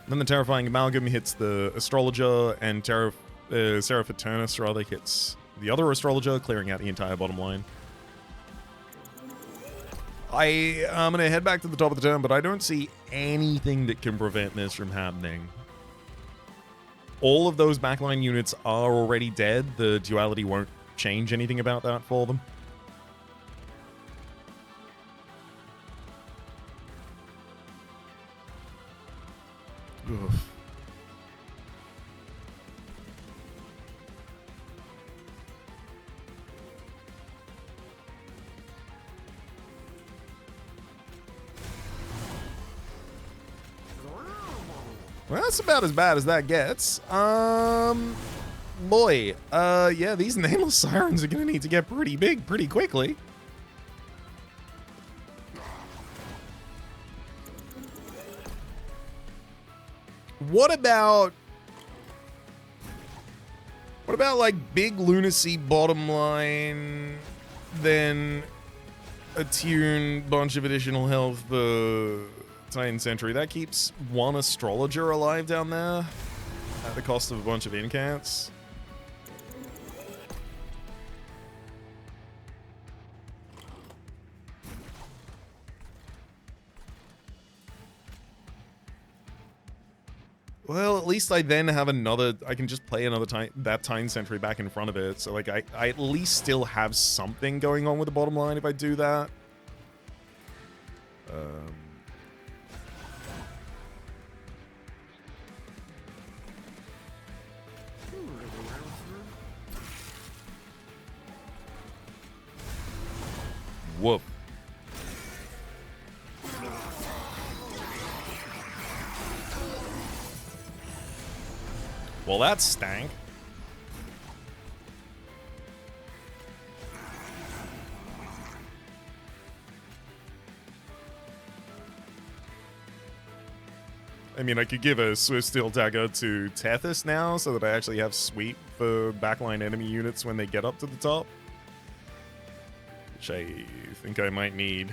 Then the Terrifying Amalgam hits the Astrologer, and Seraph Eternus rather hits the other Astrologer, clearing out the entire bottom line. I'm going to head back to the top of the turn, but I don't see anything that can prevent this from happening. All of those backline units are already dead. The duality won't change anything about that for them. Oof. Well, that's about as bad as that gets. boy. Yeah, these Nameless Sirens are gonna need to get pretty big pretty quickly. What about like big Lunacy bottom line, then attune bunch of additional health for Titan Sentry? That keeps one Astrologer alive down there at the cost of a bunch of incants. Well, at least I then have another. I can just play another that Titan Sentry back in front of it. So like I at least still have something going on with the bottom line if I do that. Whoop. Well, that stank. I mean, I could give a Swift Steel Dagger to Tethys now so that I actually have sweep for backline enemy units when they get up to the top. Which I think I might need.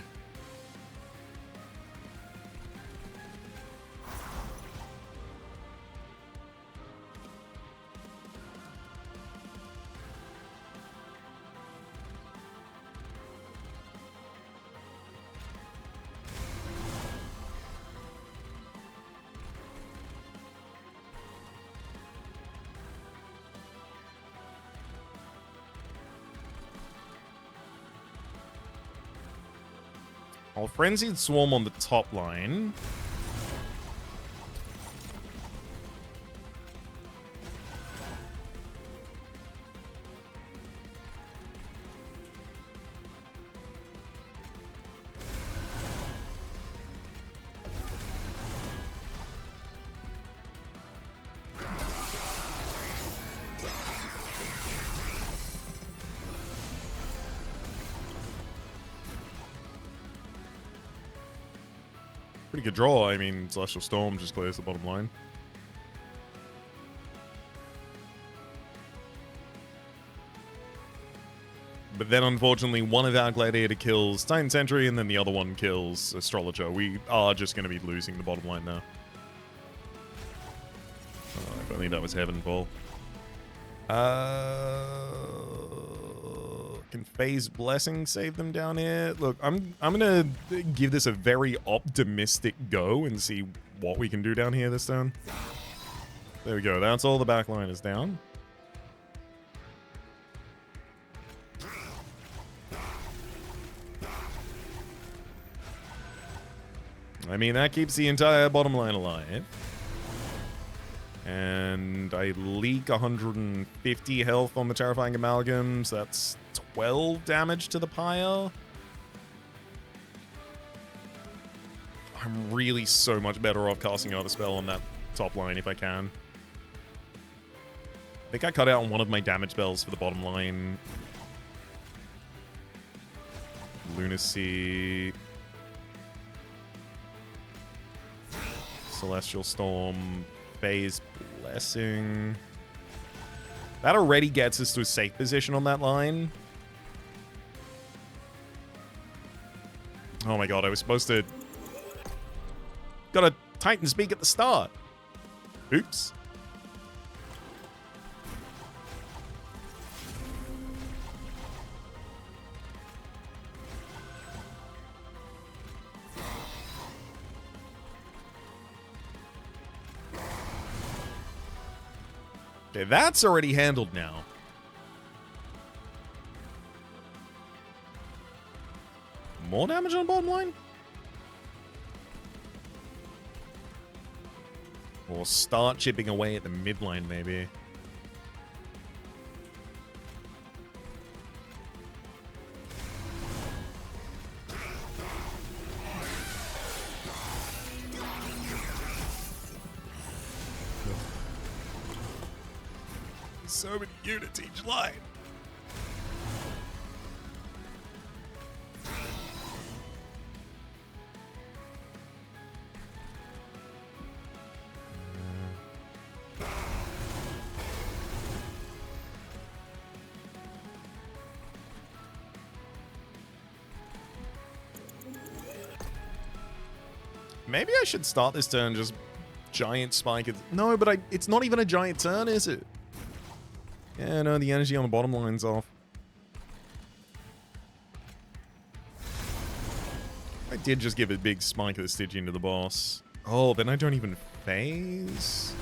I'll Frenzied Swarm on the top line. Pretty good draw. I mean, Celestial Storm just clears the bottom line. But then, unfortunately, one of our Gladiator kills Titan Sentry, and then the other one kills Astrologer. We are just going to be losing the bottom line now. Oh, if only that was Heavenfall. Can Phase Blessing save them down here? Look, I'm gonna give this a very optimistic go and see what we can do down here this turn. There we go. That's all the back line is down. I mean, that keeps the entire bottom line alive. And I leak 150 health on the Terrifying Amalgams. That's 12 damage to the pyre. I'm really so much better off casting another spell on that top line if I can. I think I cut out one of my damage spells for the bottom line. Lunacy. Celestial Storm. Phase Blessing. That already gets us to a safe position on that line. Oh my god, I was supposed to... Got a Titan Speak at the start. Oops. Okay, that's already handled now. More damage on bottom line? Or start chipping away at the midline, maybe. so many units each line. Maybe I should start this turn just giant spike. No, but it's not even a giant turn, is it? Yeah, no, the energy on the bottom line's off. I did just give a big spike of the Stygian into the boss. Oh, then I don't even phase.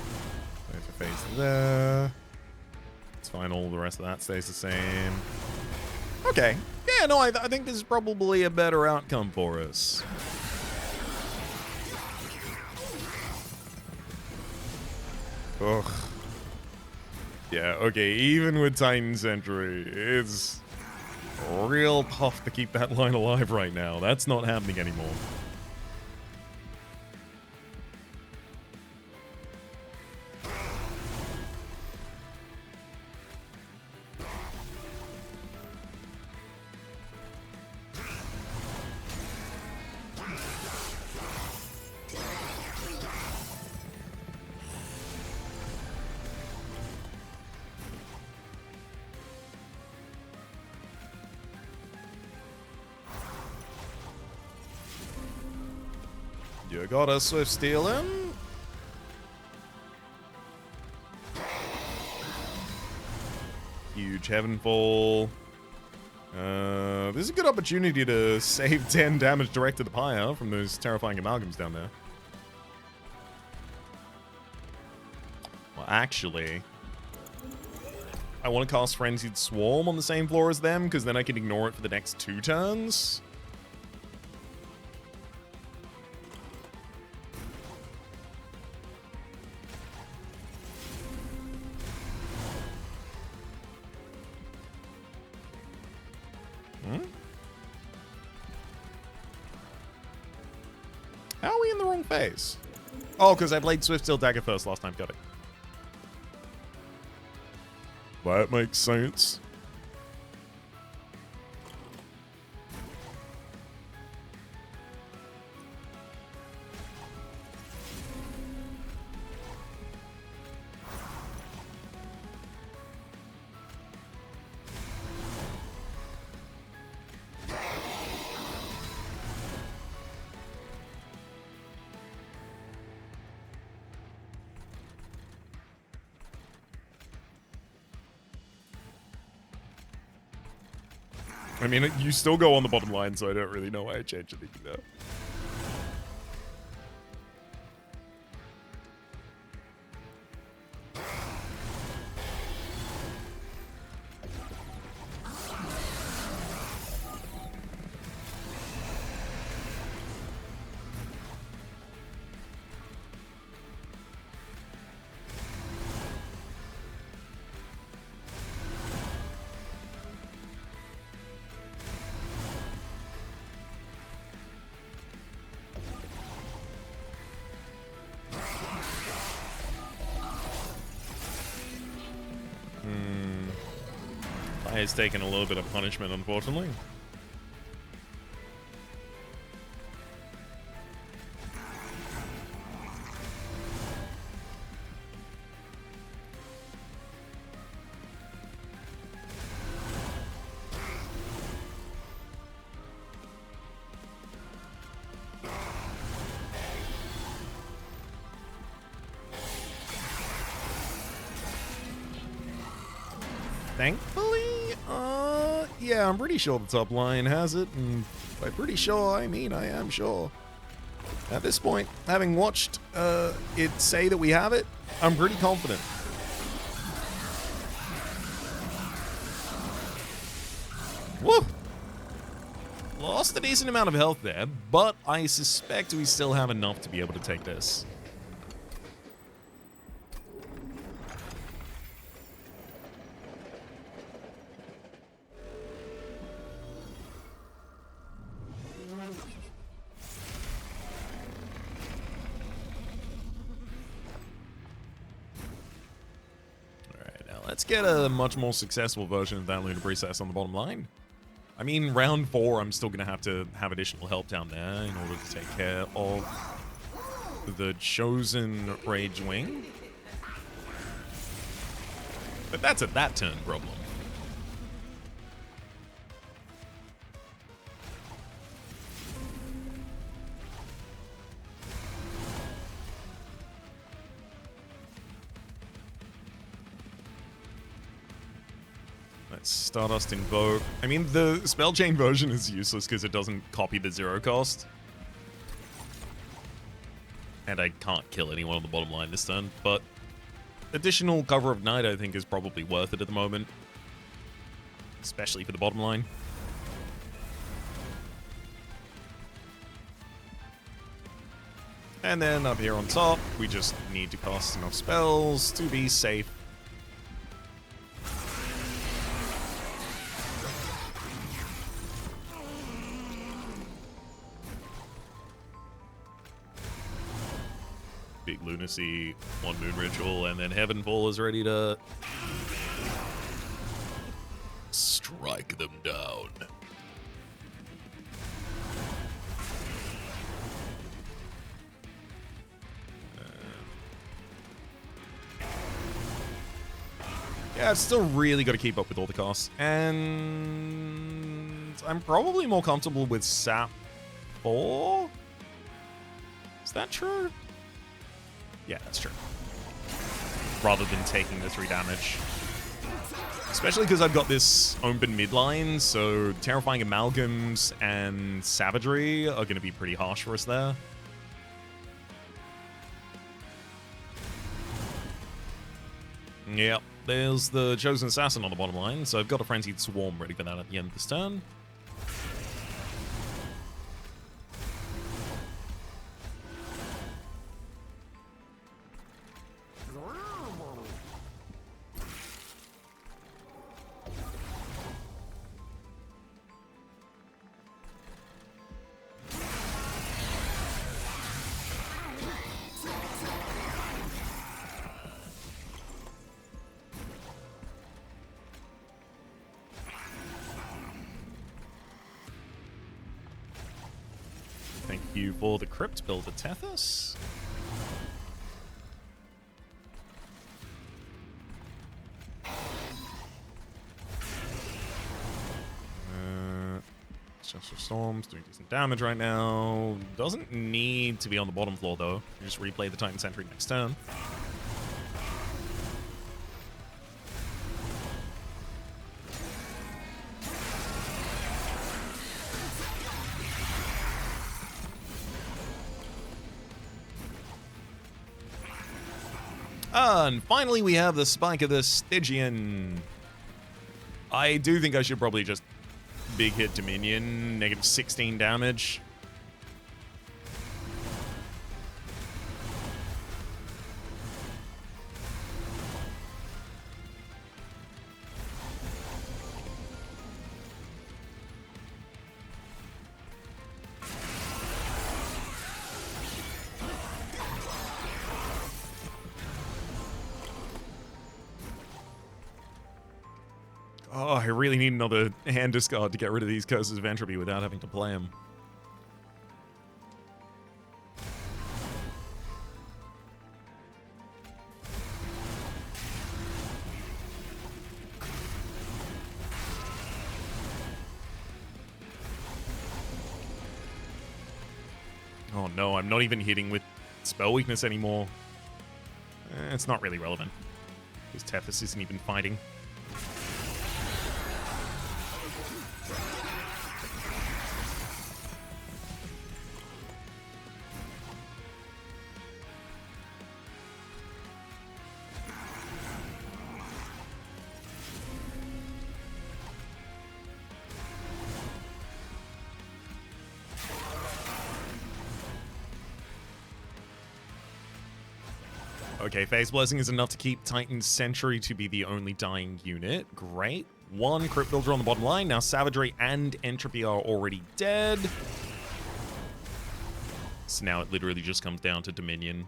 I have to phase there. It's fine, all the rest of that stays the same. Okay. Yeah, no, I think this is probably a better outcome for us. Ugh. Yeah, okay, even with Titan Sentry, it's real tough to keep that line alive right now. That's not happening anymore. You got a Swift Stealing. Huge Heavenfall. This is a good opportunity to save 10 damage direct to the pyre from those terrifying amalgams down there. Well, actually, I want to cast Frenzied Swarm on the same floor as them, because then I can ignore it for the next 2 turns. How are we in the wrong phase? Oh, because I played Swift Steel Dagger first last time. Got it. That makes sense. I mean, you still go on the bottom line, so I don't really know why I changed anything there. Has taken a little bit of punishment, unfortunately. Thankfully, yeah, I'm pretty sure the top line has it, and by pretty sure, I mean I am sure. At this point, having watched it say that we have it, I'm pretty confident. Woo! Lost a decent amount of health there, but I suspect we still have enough to be able to take this. let's get a much more successful version of that Lunar Priestess on the bottom line. I mean, round 4, I'm still going to have additional help down there in order to take care of the Chosen Rage Wing. But that's a that turn problem. Stardust Invoke. I mean, the spell chain version is useless because it doesn't copy the 0 cost. And I can't kill anyone on the bottom line this turn, but additional Cover of Night I think is probably worth it at the moment. Especially for the bottom line. And then up here on top, we just need to cast enough spells to be safe. Big Lunacy, 1 Moon Ritual, and then Heavenfall is ready to strike them down. Yeah, I've still really got to keep up with all the costs, and I'm probably more comfortable with Sap 4? Is that true? Yeah, that's true. Rather than taking the 3 damage. Especially because I've got this open midline, so Terrifying Amalgams and Savagery are going to be pretty harsh for us there. Yep, there's the Chosen Assassin on the bottom line, so I've got a Frenzied Swarm ready for that at the end of this turn. Thank you for the Crypt Builder, Tethys. Just Storms doing decent damage right now. Doesn't need to be on the bottom floor though. You just replay the Titan Sentry next turn. And finally we have the Spike of the Stygian. I do think I should probably just big hit Dominion, negative 16 damage. Oh, I really need another hand discard to get rid of these Curses of Entropy without having to play them. Oh no, I'm not even hitting with spell weakness anymore. It's not really relevant, because Tethys isn't even fighting. Okay, Phase Blessing is enough to keep Titan Sentry to be the only dying unit. Great. 1 Crypt Builder on the bottom line. Now Savagery and Entropy are already dead. So now it literally just comes down to Dominion.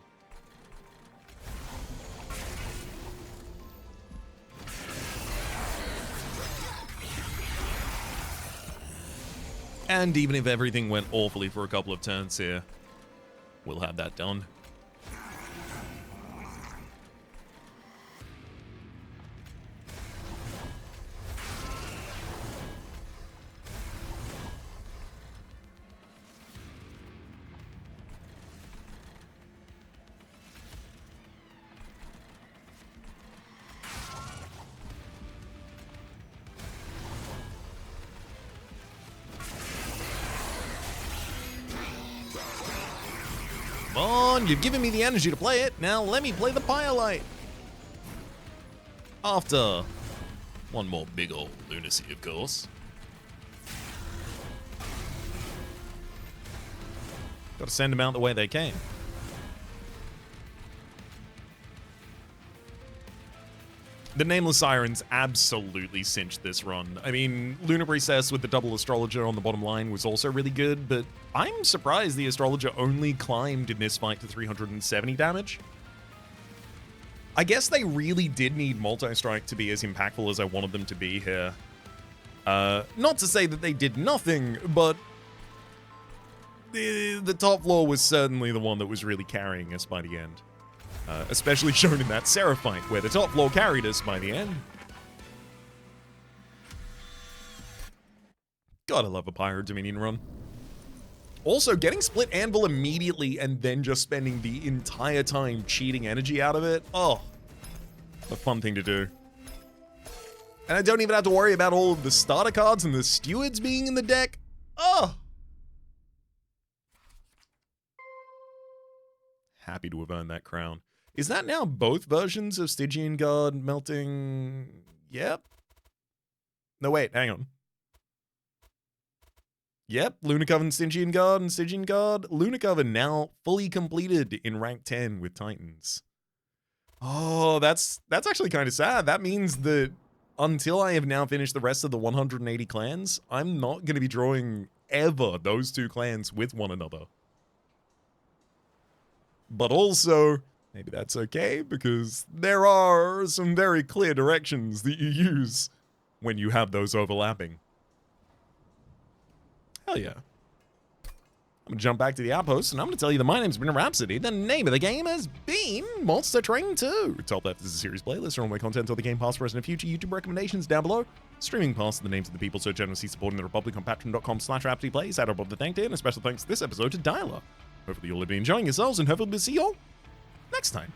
And even if everything went awfully for a couple of turns here, we'll have that done. Come on, you've given me the energy to play it. Now let me play the Firelight. After one more big old Lunacy, of course. Got to send them out the way they came. The Nameless Sirens absolutely cinched this run. I mean, Lunar Priestess with the double Astrologer on the bottom line was also really good, but I'm surprised the Astrologer only climbed in this fight to 370 damage. I guess they really did need Multi-Strike to be as impactful as I wanted them to be here. Not to say that they did nothing, but the top floor was certainly the one that was really carrying us by the end. Especially shown in that Seraph fight, where the top floor carried us by the end. Gotta love a Pyro Dominion run. Also, getting Split Anvil immediately and then just spending the entire time cheating energy out of it. Oh, a fun thing to do. And I don't even have to worry about all of the starter cards and the stewards being in the deck. Oh! Happy to have earned that crown. Is that now both versions of Stygian Guard melting? Yep. No, wait, hang on. Yep, Lunacoven, Stygian Guard, and Stygian Guard. Lunacoven now fully completed in rank 10 with Titans. Oh, that's actually kind of sad. That means that until I have now finished the rest of the 180 clans, I'm not going to be drawing ever those two clans with one another. But also, maybe that's okay, because there are some very clear directions that you use when you have those overlapping. Hell yeah. I'm going to jump back to the outpost, and I'm going to tell you that my name's been Rhapsody. The name of the game has been Monster Train 2. Top left is a series playlist for all my content on the Game Pass, present and future YouTube recommendations down below. Streaming past the names of the people so generously supporting the Republic on patreon.com/RhapsodyPlays. Add above the thank you, and a special thanks this episode to Dialer. Hopefully you'll be enjoying yourselves, and hopefully we'll see you all next time.